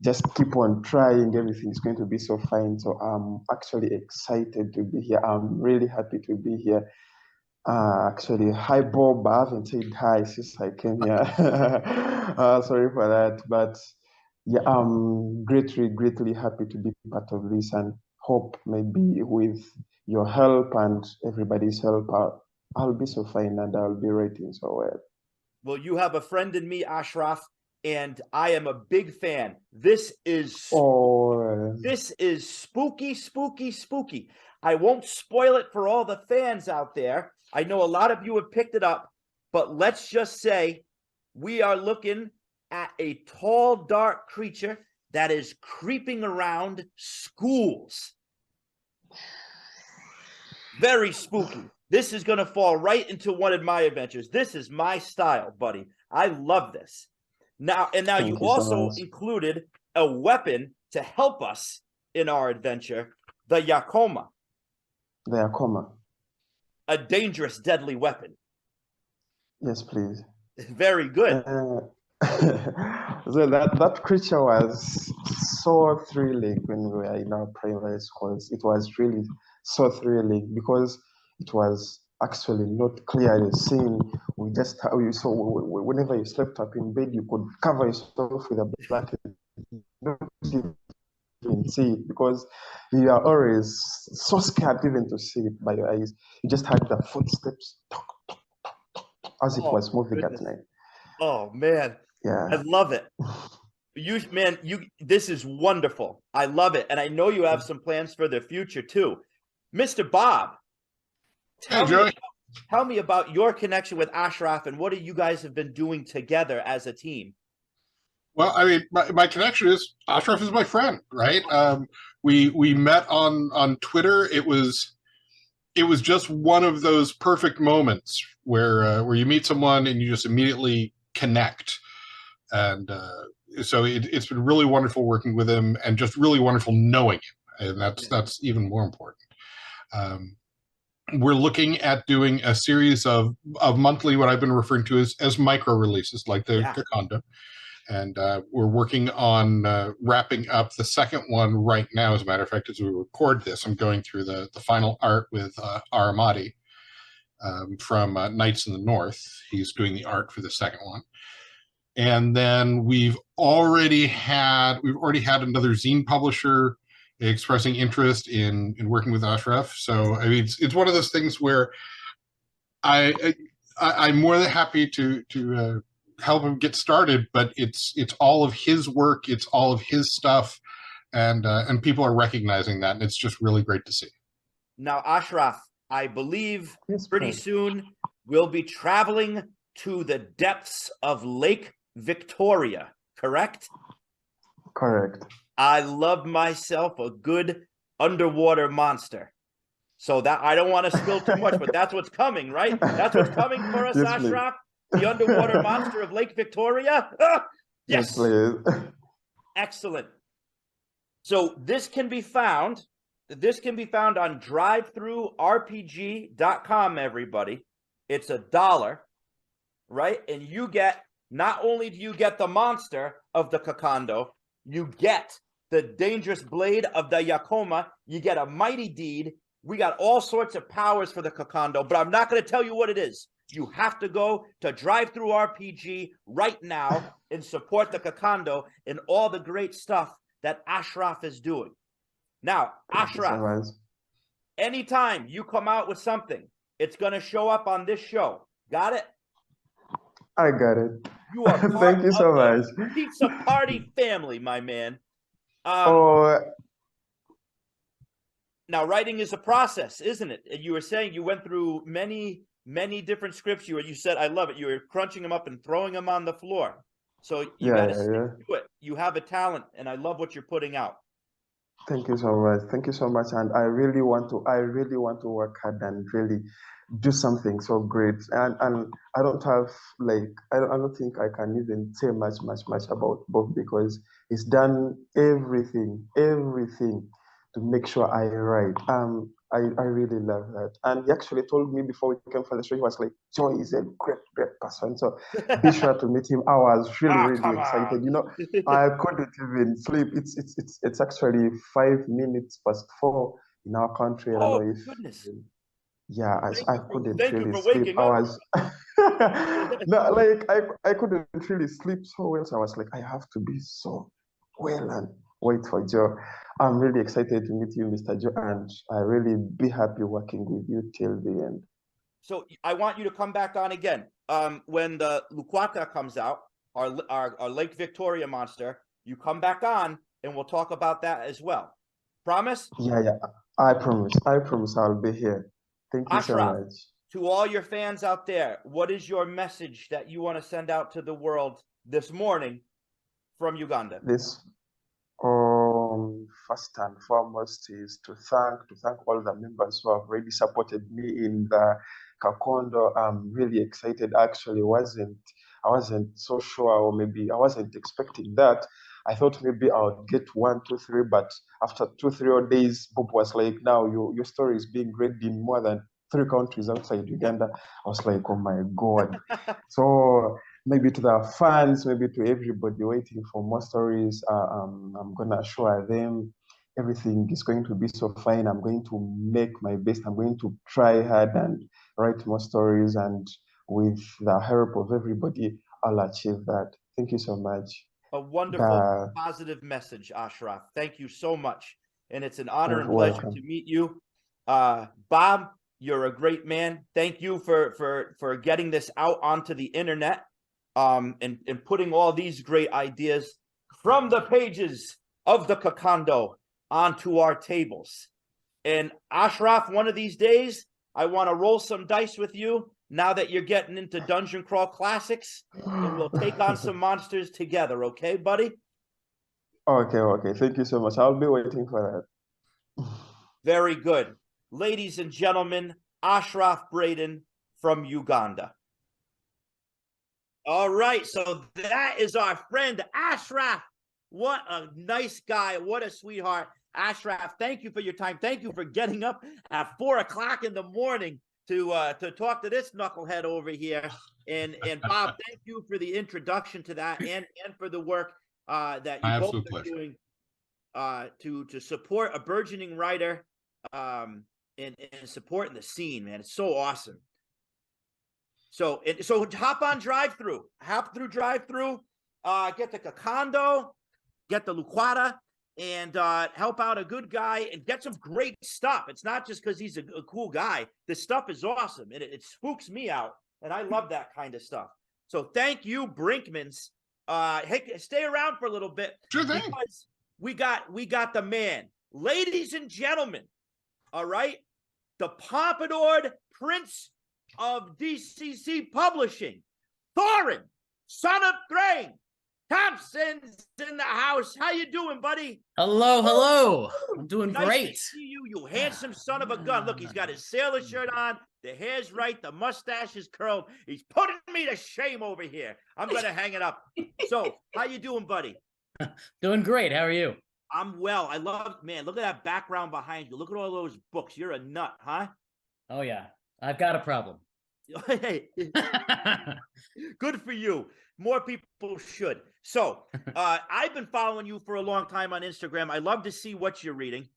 just keep on trying, everything is going to be so fine. So I'm actually excited to be here. I'm really happy to be here. Actually, hi Bob, I haven't said hi since I came here. Sorry for that, but yeah, I'm greatly happy to be part of this, and hope maybe with your help and everybody's help, I'll be so fine and I'll be writing so well. Well, you have a friend in me, Ashraf, and I am a big fan. This is spooky, spooky, spooky. I won't spoil it for all the fans out there. I know a lot of you have picked it up, but let's just say we are looking at a tall, dark creature that is creeping around schools. Very spooky. This is going to fall right into one of my adventures. This is my style, buddy. I love this. Now you also included a weapon to help us in our adventure, the Yakoma. The Yakoma. A dangerous, deadly weapon. Yes, please. Very good. So that creature was so thrilling when we were in our primary schools. It was really so thrilling because it was actually not clearly seen. So whenever you slept up in bed, you could cover yourself with a blanket, not even see it, because you are always so scared even to see it by your eyes. You just had the footsteps as it was moving at night. Oh man, yeah, I love it. This is wonderful. I love it, and I know you have some plans for the future too, Mr. Bob. Tell me about your connection with Ashraf and what you guys have been doing together as a team. Well, I mean, my connection is Ashraf is my friend, right? We met on Twitter. It was just one of those perfect moments where you meet someone and you just immediately connect, and so it's been really wonderful working with him, and just really wonderful knowing him, and that's even more important. We're looking at doing a series of monthly, what I've been referring to as micro releases, like the Kakondo. And we're working on wrapping up the second one right now. As a matter of fact, as we record this, I'm going through the final art with Aramati. from Knights in the North. He's doing the art for the second one. And then we've already had another zine publisher expressing interest in working with Ashraf. So I mean, it's one of those things where I'm more than happy to help him get started, but it's all of his work, it's all of his stuff, and people are recognizing that, and it's just really great to see. Now, Ashraf, I believe Yes, pretty Fred. soon we'll be traveling to the depths of Lake Victoria, correct? Correct. I love myself a good underwater monster. So that I don't want to spill too much, but that's what's coming, right? That's what's coming for us, Yes, please. Ashraf, the underwater monster of Lake Victoria. Yes, please. excellent. So this can be found on drivethrurpg.com, everybody. It's $1, right? And you get, not only do you get the monster of the Kakando, you get the dangerous blade of the Yakoma, you get a mighty deed. We got all sorts of powers for the Kakando, but I'm not going to tell you what it is. You have to go to drivethrurpg right now and support the Kakando and all the great stuff that Ashraf is doing. Now, Ashraf, anytime you come out with something, it's going to show up on this show. Got it? I got it. You are part Thank you so of much. the Pizza Party family, my man. Now, writing is a process, isn't it? You were saying you went through many different scripts. You said, I love it. You were crunching them up and throwing them on the floor. So you got to stick to it. You have a talent, and I love what you're putting out. Thank you so much. Thank you so much. And I really want to work hard and really do something so great. And I don't have I don't think I can even say much about Bob, because he's done everything to make sure I write. I really love that. And he actually told me before we came for the show, he was like, Joy is a great person. So be sure to meet him. I was really excited. You know, I couldn't even sleep. It's actually 5 minutes past 4 in our country. Oh, I don't know if, goodness. Yeah, I couldn't really for sleep. I was no, I couldn't really sleep so well. So I was like, I have to be so well and wait for Joe. I'm really excited to meet you, Mr. Joe, and I really be happy working with you till the end. So I want you to come back on again. When the Lukwaka comes out, our Lake Victoria monster, you come back on and we'll talk about that as well. Promise? Yeah. I promise I'll be here. Thank you so Ashraf, much. to all your fans out there, what is your message that you want to send out to the world this morning from Uganda? First and foremost is to thank all the members who have really supported me in the Kakondo. I'm really excited. Actually, I wasn't so sure, or maybe I wasn't expecting that. I thought maybe I would get 1, 2, 3, but after 2, 3 days, Bob was like, now your story is being read in more than 3 countries outside Uganda. I was like, oh my God. So maybe to the fans, maybe to everybody waiting for more stories, I'm going to assure them everything is going to be so fine. I'm going to make my best. I'm going to try hard and write more stories. And with the help of everybody, I'll achieve that. Thank you so much. A wonderful, positive message, Ashraf. Thank you so much. And it's an honor and pleasure to meet you. Bob, you're a great man. Thank you for getting this out onto the internet, and putting all these great ideas from the pages of the Kakando onto our tables. And Ashraf, one of these days, I want to roll some dice with you now that you're getting into Dungeon Crawl Classics, and we'll take on some monsters together. Okay, buddy? Okay. Thank you so much. I'll be waiting for that. Very good. Ladies and gentlemen, Ashraf Braden from Uganda. All right, so that is our friend Ashraf. What a nice guy. What a sweetheart. Ashraf, thank you for your time. Thank you for getting up at 4 o'clock in the morning to talk to this knucklehead over here. And Bob, thank you for the introduction to that, and for the work that you both are doing to support a burgeoning writer, and supporting the scene, man. It's so awesome. So hop on drive-through. Hop through drive-through. Get the Kakando, get the Luquata, and help out a good guy and get some great stuff. It's not just because he's a cool guy. The stuff is awesome, and it spooks me out, and I love that kind of stuff. So thank you, Brinkmans. Hey, stay around for a little bit. Sure thing. Because we got the man. Ladies and gentlemen, all right? The Pompadoured Prince of DCC Publishing, Thorin, son of Thrain. Thompson's in the house. How you doing, buddy? Hello. I'm doing Nice great. to see you, you handsome son of a gun. Look, he's got his sailor shirt on. The hair's right. The mustache is curled. He's putting me to shame over here. I'm going to hang it up. So, how you doing, buddy? Doing great. How are you? I'm well. I love, man, look at that background behind you. Look at all those books. You're a nut, huh? Oh, yeah. I've got a problem. Hey, good for you. More people should. So, I've been following you for a long time on Instagram. I love to see what you're reading.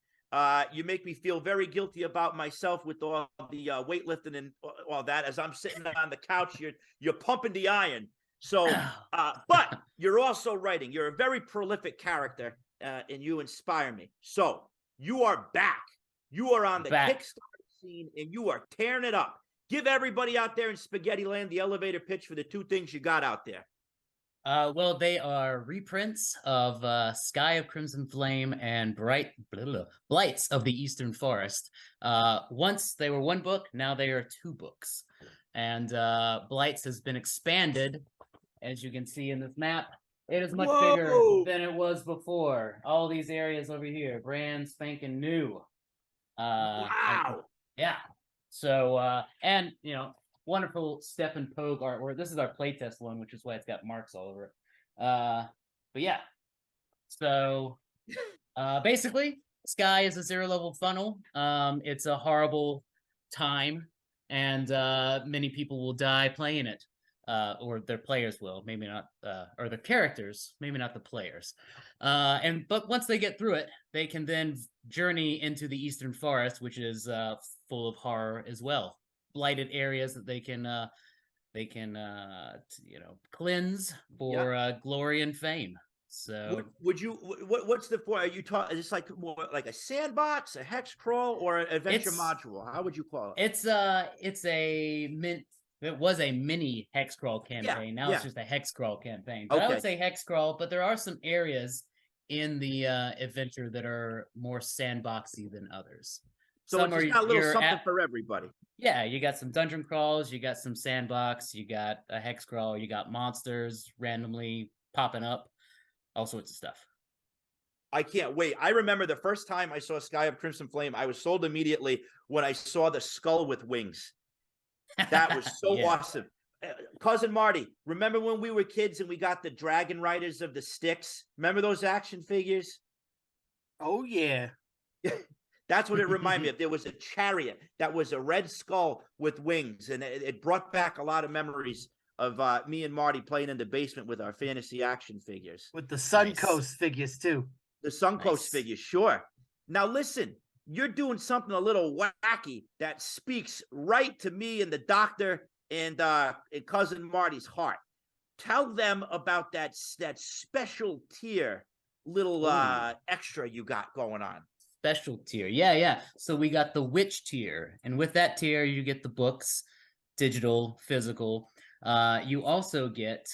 You make me feel very guilty about myself with all the weightlifting and all that. As I'm sitting on the couch, you're pumping the iron. So, but you're also writing. You're a very prolific character, and you inspire me. So, you are back. You are on the Kickstarter scene, and you are tearing it up. Give everybody out there in Spaghetti Land the elevator pitch for the two things you got out there. Well, they are reprints of Sky of Crimson Flame and Blights of the Eastern Forest. Once they were one book, now they are two books. And Blights has been expanded, as you can see in this map. It is much bigger than it was before. All these areas over here, brand spanking new. Wow. Yeah. So, and, you know, wonderful Stephen Pogue artwork. This is our playtest one, which is why it's got marks all over it. But yeah. So, basically, Sky is a zero-level funnel. It's a horrible time, and many people will die playing it. Or their players will, maybe not, or the characters, maybe not the players. But once they get through it, they can then journey into the Eastern Forest, which is full of horror as well. Blighted areas that they can cleanse for glory and fame. So would you what's the for? Are you talking? Is this like more like a sandbox, a hex crawl, or an adventure module? How would you call it? It was a mini hex crawl campaign. Now it's just a hex crawl campaign. But I would say hex crawl, but there are some areas in the adventure that are more sandboxy than others. So it's got a little something for everybody. Yeah, you got some dungeon crawls, you got some sandbox, you got a hex crawl, you got monsters randomly popping up, all sorts of stuff. I can't wait. I remember the first time I saw Sky of Crimson Flame, I was sold immediately when I saw the skull with wings. That was so awesome. Cousin Marty, remember when we were kids and we got the Dragon Riders of the Styx? Remember those action figures? Oh, yeah. That's what it reminded me of. There was a chariot that was a red skull with wings, and it brought back a lot of memories of me and Marty playing in the basement with our fantasy action figures. With the Suncoast figures, too. The Suncoast figures, sure. Now, listen, you're doing something a little wacky that speaks right to me and the doctor and Cousin Marty's heart. Tell them about that special tier little extra you got going on. Special tier. Yeah. So we got the witch tier. And with that tier, you get the books, digital, physical. You also get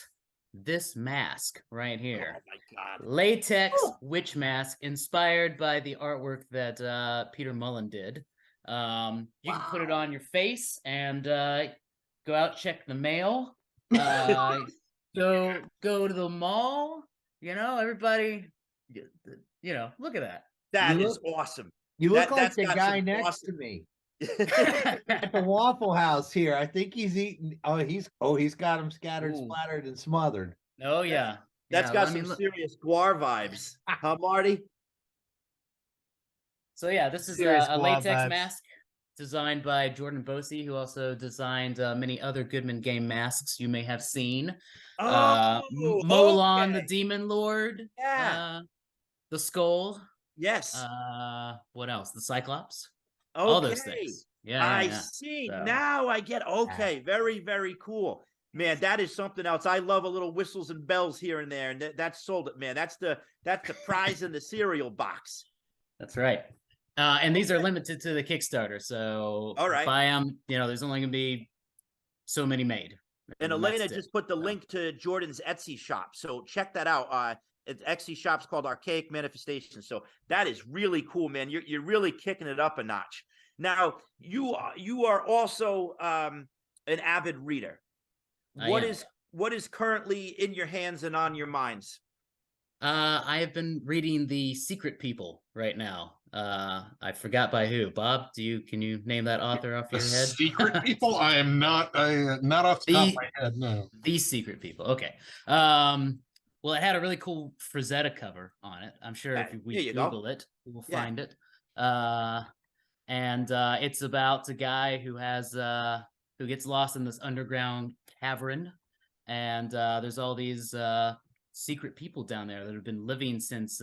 this mask right here. Oh my God. Latex witch mask inspired by the artwork that Peter Mullen did. You can put it on your face and go out, check the mail. Go to the mall. You know, everybody, look at that. That is awesome. You look like the guy next to me at the Waffle House here. I think he's eating. He's got them scattered, splattered, and smothered. Oh yeah, that's got some serious Guar vibes, huh, Marty? So yeah, this is a latex mask designed by Jordan Bosey, who also designed many other Goodman Game masks you may have seen. Molon, the Demon Lord. Yeah. The Skull. Yes. What else? The Cyclops. Okay. All those things. Yeah, I yeah. see. So, Now I get okay. Very, very cool. Man, that is something else. I love a little whistles and bells here and there, and that's sold it, man. That's the prize in the cereal box. that's right. And these are limited to the Kickstarter, so All right. buy them. There's only gonna be so many made. And Elena just put the link to Jordan's Etsy shop, so check that out. Etsy shop's called Archaic Manifestation. So that is really cool, man. You're really kicking it up a notch. Now you are also an avid reader. What is currently in your hands and on your minds? I have been reading The Secret People right now. I forgot by who. Bob, can you name that author off The your head? Secret People? I am not not off the top of my head, no. The Secret People. Okay. Well, it had a really cool Frazetta cover on it. I'm sure if we Google it, we will find it. And it's about a guy who gets lost in this underground cavern, and there's all these secret people down there that have been living since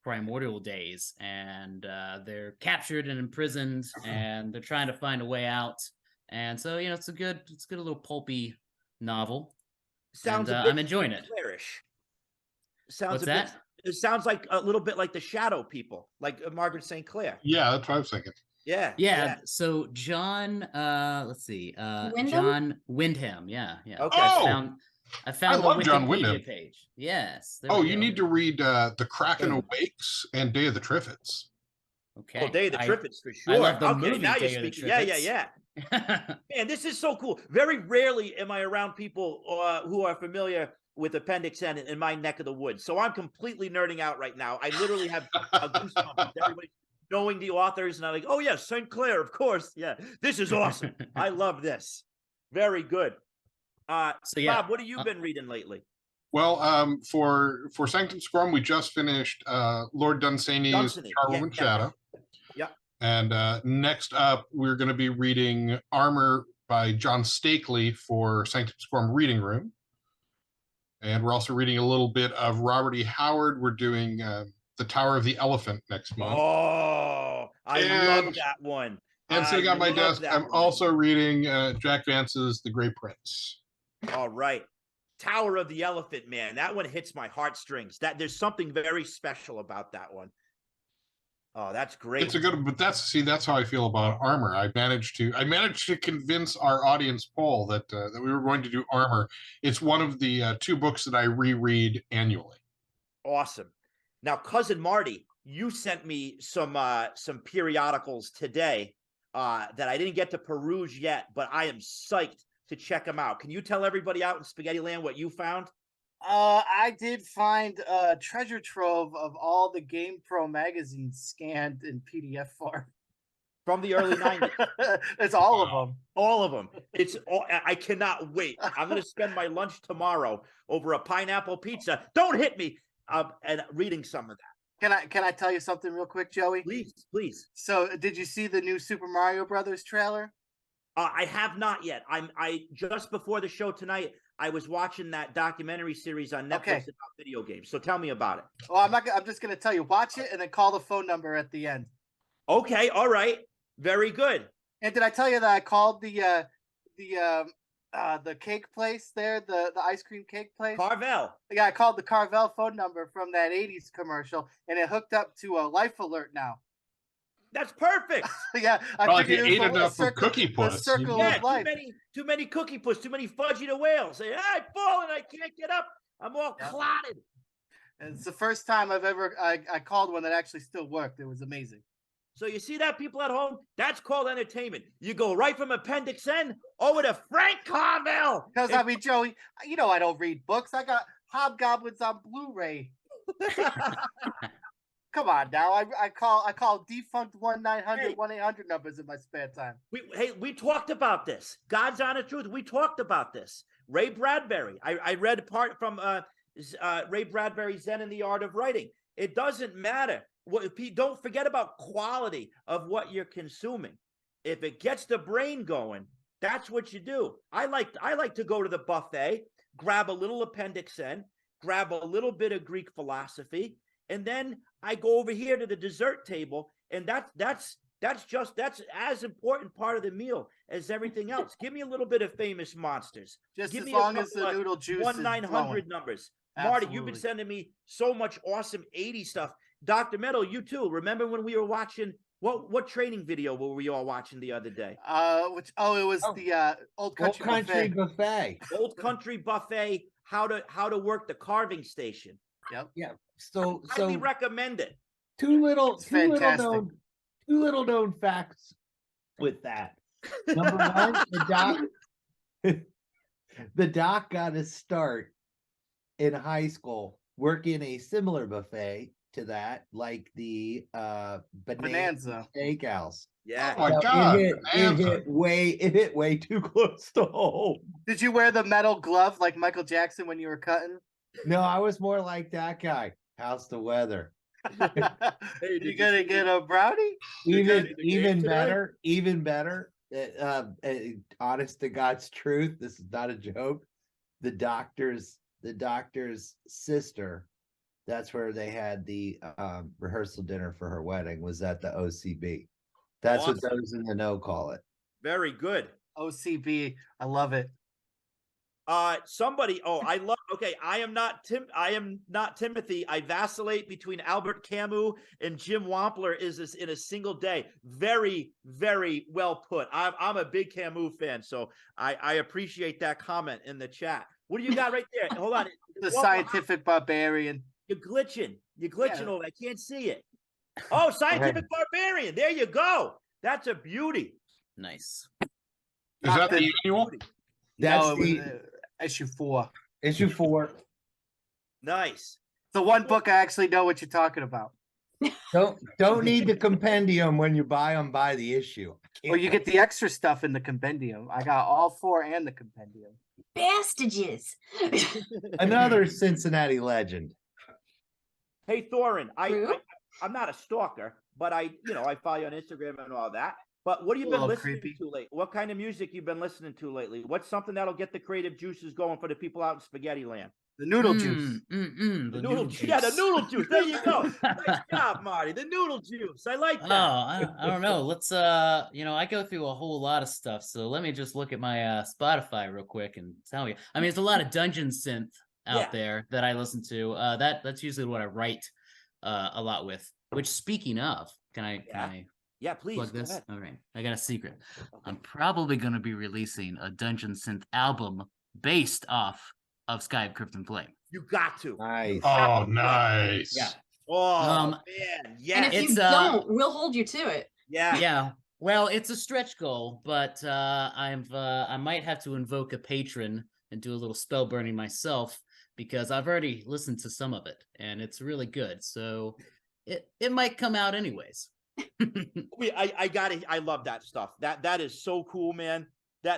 primordial days, and they're captured and imprisoned, and they're trying to find a way out. And so it's a good little pulpy novel. Sounds I'm enjoying it. Sounds What's that? It sounds like a little bit like the Shadow People, like Margaret St. Clair. Yeah, that's what I was thinking. Yeah. So John, let's see, Wyndham? John Wyndham. Yeah. Okay. I found love the John Wikipedia Wyndham. page. Yes. You need to read The Kraken Awakes and Day of the Triffids. Okay. Oh, Day of the Triffids for sure. I love the okay, movie now Day you're of the speaking. Triffids. Yeah. Man, this is so cool. Very rarely am I around people who are familiar with Appendix N in my neck of the woods. So I'm completely nerding out right now. I literally have a goosebump. Everybody knowing the authors, and I'm like, oh yes, St. Clair, of course. Yeah, this is awesome. I love this. Very good. Bob, what have you been reading lately? Well, for Sanctum Seccorum, we just finished Lord Dunsany's Charwoman Shadow. Yeah. And next up, we're going to be reading Armor by John Stakely for Sanctum Seccorum Reading Room. And we're also reading a little bit of Robert E. Howard. We're doing The Tower of the Elephant next month. Oh, I love that one. And sitting on my desk, I'm also reading Jack Vance's The Great Prince. All right. Tower of the Elephant, man. That one hits my heartstrings. There's something very special about that one. Oh, that's great. It's a good, but that's how I feel about Armor. I managed to convince our audience poll that we were going to do Armor. It's one of the 2 books that I reread annually. Awesome. Now, Cousin Marty, you sent me some periodicals today that I didn't get to peruse yet, but I am psyched to check them out. Can you tell everybody out in Spaghetti Land what you found? I did find a treasure trove of all the Game Pro magazines scanned in PDF form. From the early 90s. It's all of them. All of them. I cannot wait. I'm going to spend my lunch tomorrow over a pineapple pizza. Don't hit me. And reading some of that. Can I tell you something real quick, Joey? Please. So, did you see the new Super Mario Brothers trailer? I have not yet. I just before the show tonight, I was watching that documentary series on Netflix about video games. So tell me about it. Well, I'm just going to tell you. Watch it and then call the phone number at the end. Okay. All right. Very good. And did I tell you that I called the cake place there, the ice cream cake place? Carvel. Yeah, I called the Carvel phone number from that 80s commercial, and it hooked up to a Life Alert now. That's perfect. Yeah, I figured it was enough for Cookie Puss. A circle of life. Too many Cookie Puss, too many Fudgy the Whale. Say, I'm falling, I can't get up. I'm all clotted. And it's the first time I've ever I called one that actually still worked. It was amazing. So you see that, people at home? That's called entertainment. You go right from Appendix N over to Frank Carvel. Because, I mean, Joey, I don't read books. I got Hobgoblins on Blu-ray. Come on now. I call defunct 1-900-1-800 numbers in my spare time. We talked about this. God's honest truth. We talked about this. Ray Bradbury. I read part from Ray Bradbury's Zen and the Art of Writing. It doesn't matter. Don't forget about quality of what you're consuming. If it gets the brain going, that's what you do. I like to go to the buffet, grab a little Appendix N, grab a little bit of Greek philosophy, and then I go over here to the dessert table, and that's That's as important part of the meal as everything else. Give me a little bit of famous monsters. Just Give as me long a as the couple of noodle juice is 1-900 flowing. numbers. Marty, you've been Absolutely. sending me so much awesome 80 stuff. Dr. Metal, you too. Remember when we were watching what training video were we all watching the other day? It was the Old Country Buffet. Old Country Buffet, how to work the carving station. Yep. Yeah. So Highly recommend it. two little fantastic. two little known facts with that. Number one, the doc got his start in high school working a similar buffet to that, like the Bonanza Steakhouse. Yeah. Oh my So God. it hit way too close to home. Did you wear the metal glove like Michael Jackson when you were cutting? No, I was more like that guy. How's the weather? Hey, You gonna get a brownie? Even better. Honest to God's truth, this is not a joke. The doctor's sister, that's where they had the rehearsal dinner for her wedding, was at the OCB. That's Awesome. what those in the know call it. Very good. OCB, I love it. Somebody. Oh, I am not Timothy. I vacillate between Albert Camus and Jim Wampler. Is this in a single day? Very, very well put. I'm a big Camus fan, so I appreciate that comment in the chat. What do you got right there? Hold on. The scientific barbarian. You're glitching. Over. I can't see it. Oh, scientific barbarian. There you go. That's a beauty. Nice. Is that the annual? That's issue 4. Issue 4. Nice. The one book I actually know what you're talking about. Don't need the compendium when you buy the issue. Or you get the extra stuff in the compendium. I got all 4 and the compendium. Bastages. Another Cincinnati legend. Hey, Thorin, I'm not a stalker, but I follow you on Instagram and all that. But what have you been listening to lately? What kind of music you've been listening to lately? What's something that'll get the creative juices going for the people out in Spaghetti Land? The noodle juice. The noodle juice. Yeah, the noodle juice. There you go. Nice job, Marty. The noodle juice. I like that. I don't know. Let's I go through a whole lot of stuff. So let me just look at my Spotify real quick and tell you. I mean, there's a lot of dungeon synth out there that I listen to. That's usually what I write a lot with. Which, speaking of, can I Yeah, please. plug this? All right. I got a secret. Okay. I'm probably going to be releasing a dungeon synth album based off of Sky of Crypt and Flame. You got to. Nice. Oh, nice. Yeah. Oh, man. Yeah. And if you don't, we'll hold you to it. Yeah. Yeah. Well, it's a stretch goal, but I might have to invoke a patron and do a little spell burning myself because I've already listened to some of it and it's really good. So it might come out anyways. I love that stuff. That is so cool, man.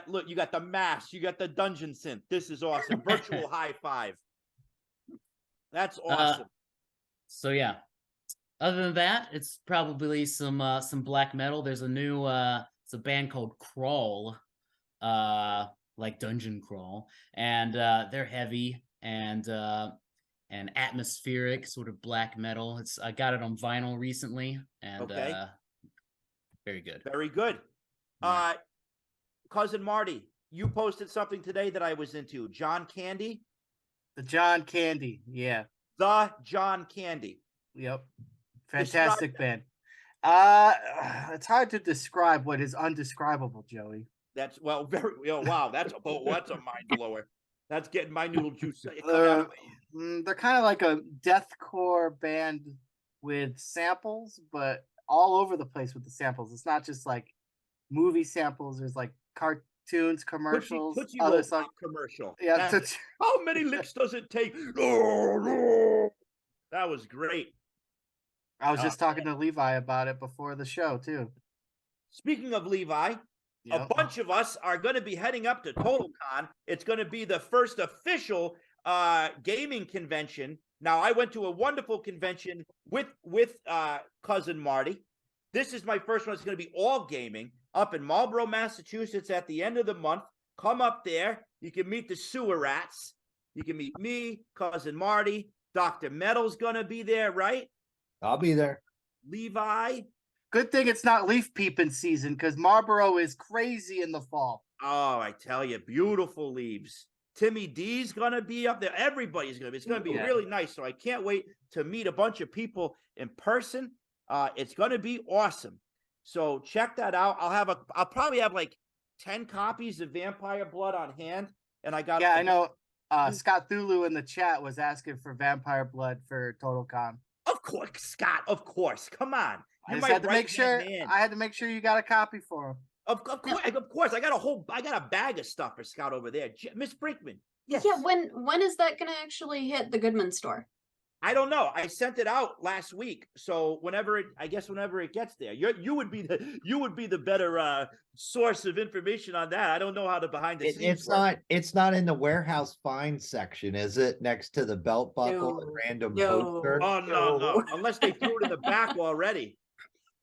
Look, you got the mask, you got the dungeon synth. This is awesome. Virtual high five. That's awesome. So yeah. Other than that, it's probably some black metal. There's a new it's a band called Crawl, like Dungeon Crawl, and they're heavy and atmospheric, sort of black metal. I got it on vinyl recently, and very good. Very good. Yeah. Cousin Marty, you posted something today that I was into. John Candy. The John Candy, yeah. The John Candy. Yep. Fantastic band. It's hard to describe what is undescribable, Joey. That's wow. That's a mind blower. That's getting my noodle juice. They're kind of like a deathcore band with samples, but all over the place with the samples. It's not just like movie samples. There's like cartoons, commercials, other stuff. Commercial. Yeah. How many licks does it take? That was great. I was just talking to Levi about it before the show too. Speaking of Levi, a bunch of us are going to be heading up to TotalCon. It's going to be the first official gaming convention. Now, I went to a wonderful convention with cousin Marty. This is my first one. It's going to be all gaming up in Marlborough, Massachusetts at the end of the month. Come up there. You can meet the sewer rats. You can meet me, cousin Marty. Dr. Metal's going to be there, right? I'll be there. Levi, Good thing it's not leaf peeping season because Marlboro is crazy in the fall. Oh, I tell you, beautiful leaves. Timmy D's gonna be up there. Everybody's gonna be. It's gonna be really nice. So I can't wait to meet a bunch of people in person. It's gonna be awesome. So check that out. I'll probably have like 10 copies of Vampire Blood on hand, and I got. Yeah, I know. Scott Thulu in the chat was asking for Vampire Blood for Total Con. Of course, Scott. Of course. Come on. I had to make sure. I had to make sure you got a copy for him. Of course. I got a bag of stuff for Scott over there. Miss Brinkman. Yes. Yeah. When is that going to actually hit the Goodman store? I don't know. I sent it out last week, so whenever it gets there, you would be the better source of information on that. I don't know how the behind the scenes. It's not in the warehouse find section, is it? Next to the belt buckle and random poster. Oh no! Unless they threw it in the back already.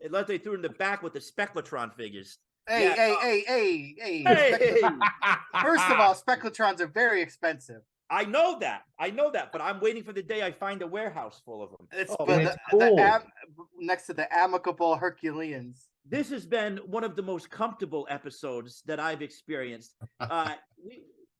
Unless they threw it in the back with the Spectratron figures. Hey. First of all, Spectratrons are very expensive. I know that, but I'm waiting for the day I find a warehouse full of them. It's cool. Next to the amicable Herculeans. This has been one of the most comfortable episodes that I've experienced.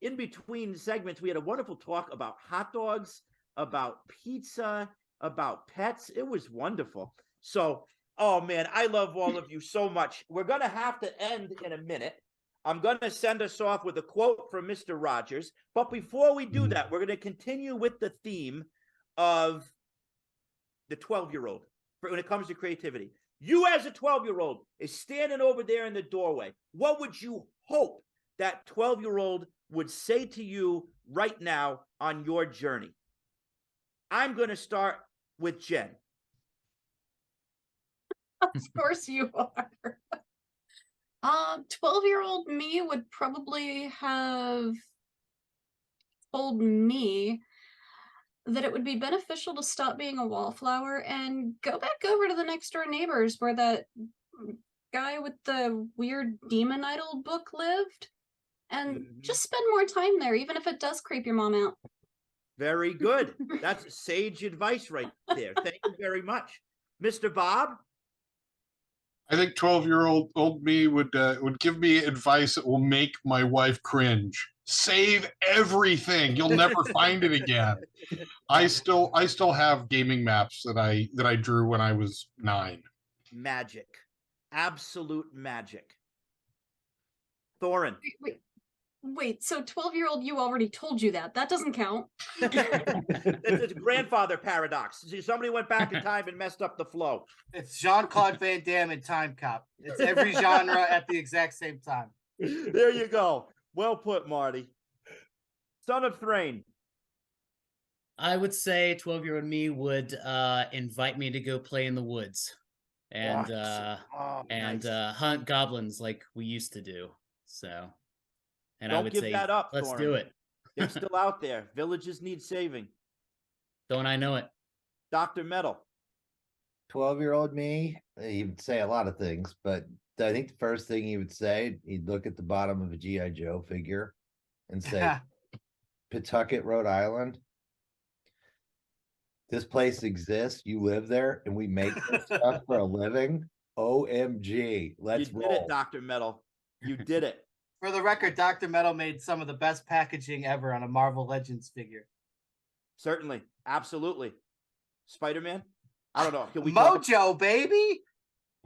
In between segments, we had a wonderful talk about hot dogs, about pizza, about pets. It was wonderful. So, oh man, I love all of you so much. We're going to have to end in a minute. I'm going to send us off with a quote from Mr. Rogers. But before we do that, we're going to continue with the theme of the 12-year-old when it comes to creativity. You as a 12-year-old is standing over there in the doorway. What would you hope that 12-year-old would say to you right now on your journey? I'm going to start with Jen. Of course you are. 12-year-old me would probably have told me that it would be beneficial to stop being a wallflower and go back over to the next door neighbors where that guy with the weird demon idol book lived, and just spend more time there, even if it does creep your mom out. Very good. That's sage advice right there. Thank you very much. Mr. Bob? I think 12-year-old me would give me advice that will make my wife cringe. Save everything. You'll never find it again. I still have gaming maps that I drew when I was 9. Magic. Absolute magic. Thorin. Wait, so 12-year-old you already told you that. That doesn't count. It's a grandfather paradox. See, somebody went back in time and messed up the flow. It's Jean-Claude Van Damme and Time Cop. It's every genre at the exact same time. There you go. Well put, Marty. Son of Thrain. I would say 12-year-old me would invite me to go play in the woods and nice. Hunt goblins like we used to do. So, and Don't I would give say, that up, let's Thorin. do it. They're still out there. Villages need saving. Don't I know it? Dr. Metal. 12-year-old me, he would say a lot of things, but I think the first thing he would say, he'd look at the bottom of a G.I. Joe figure and say, Pawtucket, Rhode Island, this place exists, you live there, and we make this stuff for a living. OMG, let's roll. You did it, Dr. Metal. You did it. For the record, Dr. Metal made some of the best packaging ever on a Marvel Legends figure. Certainly. Absolutely. Spider-Man? I don't know. Can we Mojo, baby!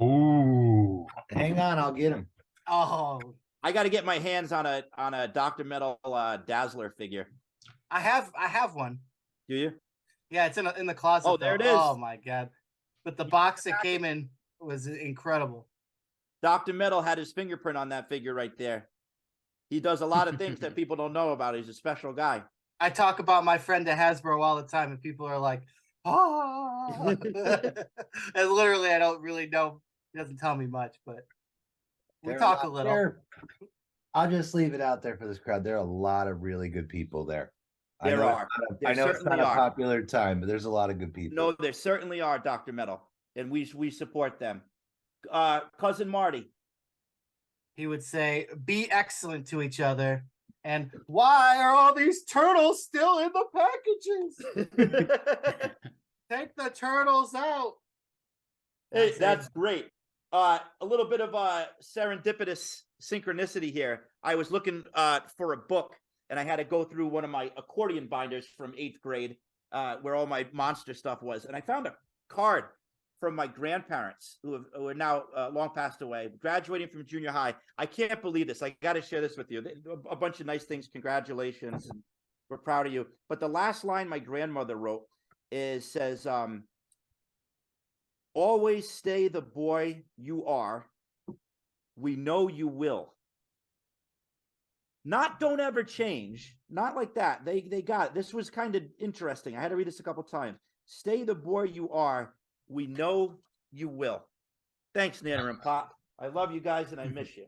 Ooh. Hang on, I'll get him. Oh. I got to get my hands on a Dr. Metal Dazzler figure. I have one. Do you? Yeah, it's in the closet. Oh, there it is. Oh my god! But the box it came in was incredible. Dr. Metal had his fingerprint on that figure right there. He does a lot of things that people don't know about. He's a special guy. I talk about my friend at Hasbro all the time, and people are like, "Oh!" And literally, I don't really know. He doesn't tell me much, but we talk a little. I'll just leave it out there for this crowd. There are a lot of really good people there. I know it's not a popular time, but there's a lot of good people. No, there certainly are, Dr. Metal, and we support them. Cousin Marty. He would say, "Be excellent to each other." And why are all these turtles still in the packages? Take the turtles out. Hey, that's great. A little bit of serendipitous synchronicity here. I was looking for a book, and I had to go through one of my accordion binders from 8th grade, where all my monster stuff was, and I found a card from my grandparents who are now long passed away, graduating from junior high. I can't believe this. I got to share this with you. A bunch of nice things. Congratulations, and we're proud of you. But the last line my grandmother wrote says, always stay the boy you are. We know you will. Not don't ever change. Not like that. They got it. This was kind of interesting. I had to read this a couple times. Stay the boy you are. We know you will. Thanks, Nana and Pop. I love you guys and I miss you.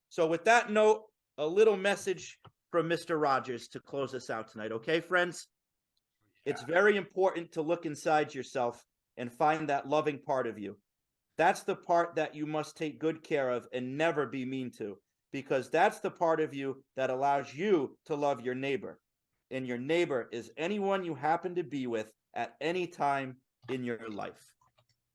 So with that note, a little message from Mr. Rogers to close us out tonight. Okay, friends? It's very important to look inside yourself and find that loving part of you. That's the part that you must take good care of and never be mean to, because that's the part of you that allows you to love your neighbor. And your neighbor is anyone you happen to be with at any time in your life.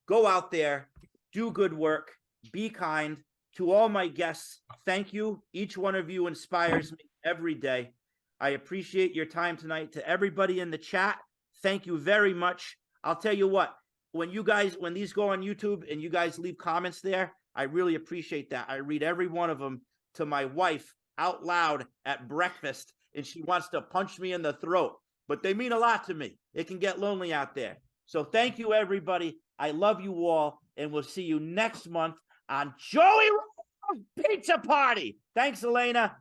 Go out there, do good work, be kind. To all my guests, thank you. Each one of you inspires me every day. I appreciate your time tonight. To everybody in the chat, thank you very much. I'll tell you what, when these go on YouTube and you guys leave comments there, I really appreciate that. I read every one of them to my wife out loud at breakfast, and she wants to punch me in the throat, but they mean a lot to me. It can get lonely out there. So thank you, everybody. I love you all, and we'll see you next month on Joey Pizza Party. Thanks, Elena.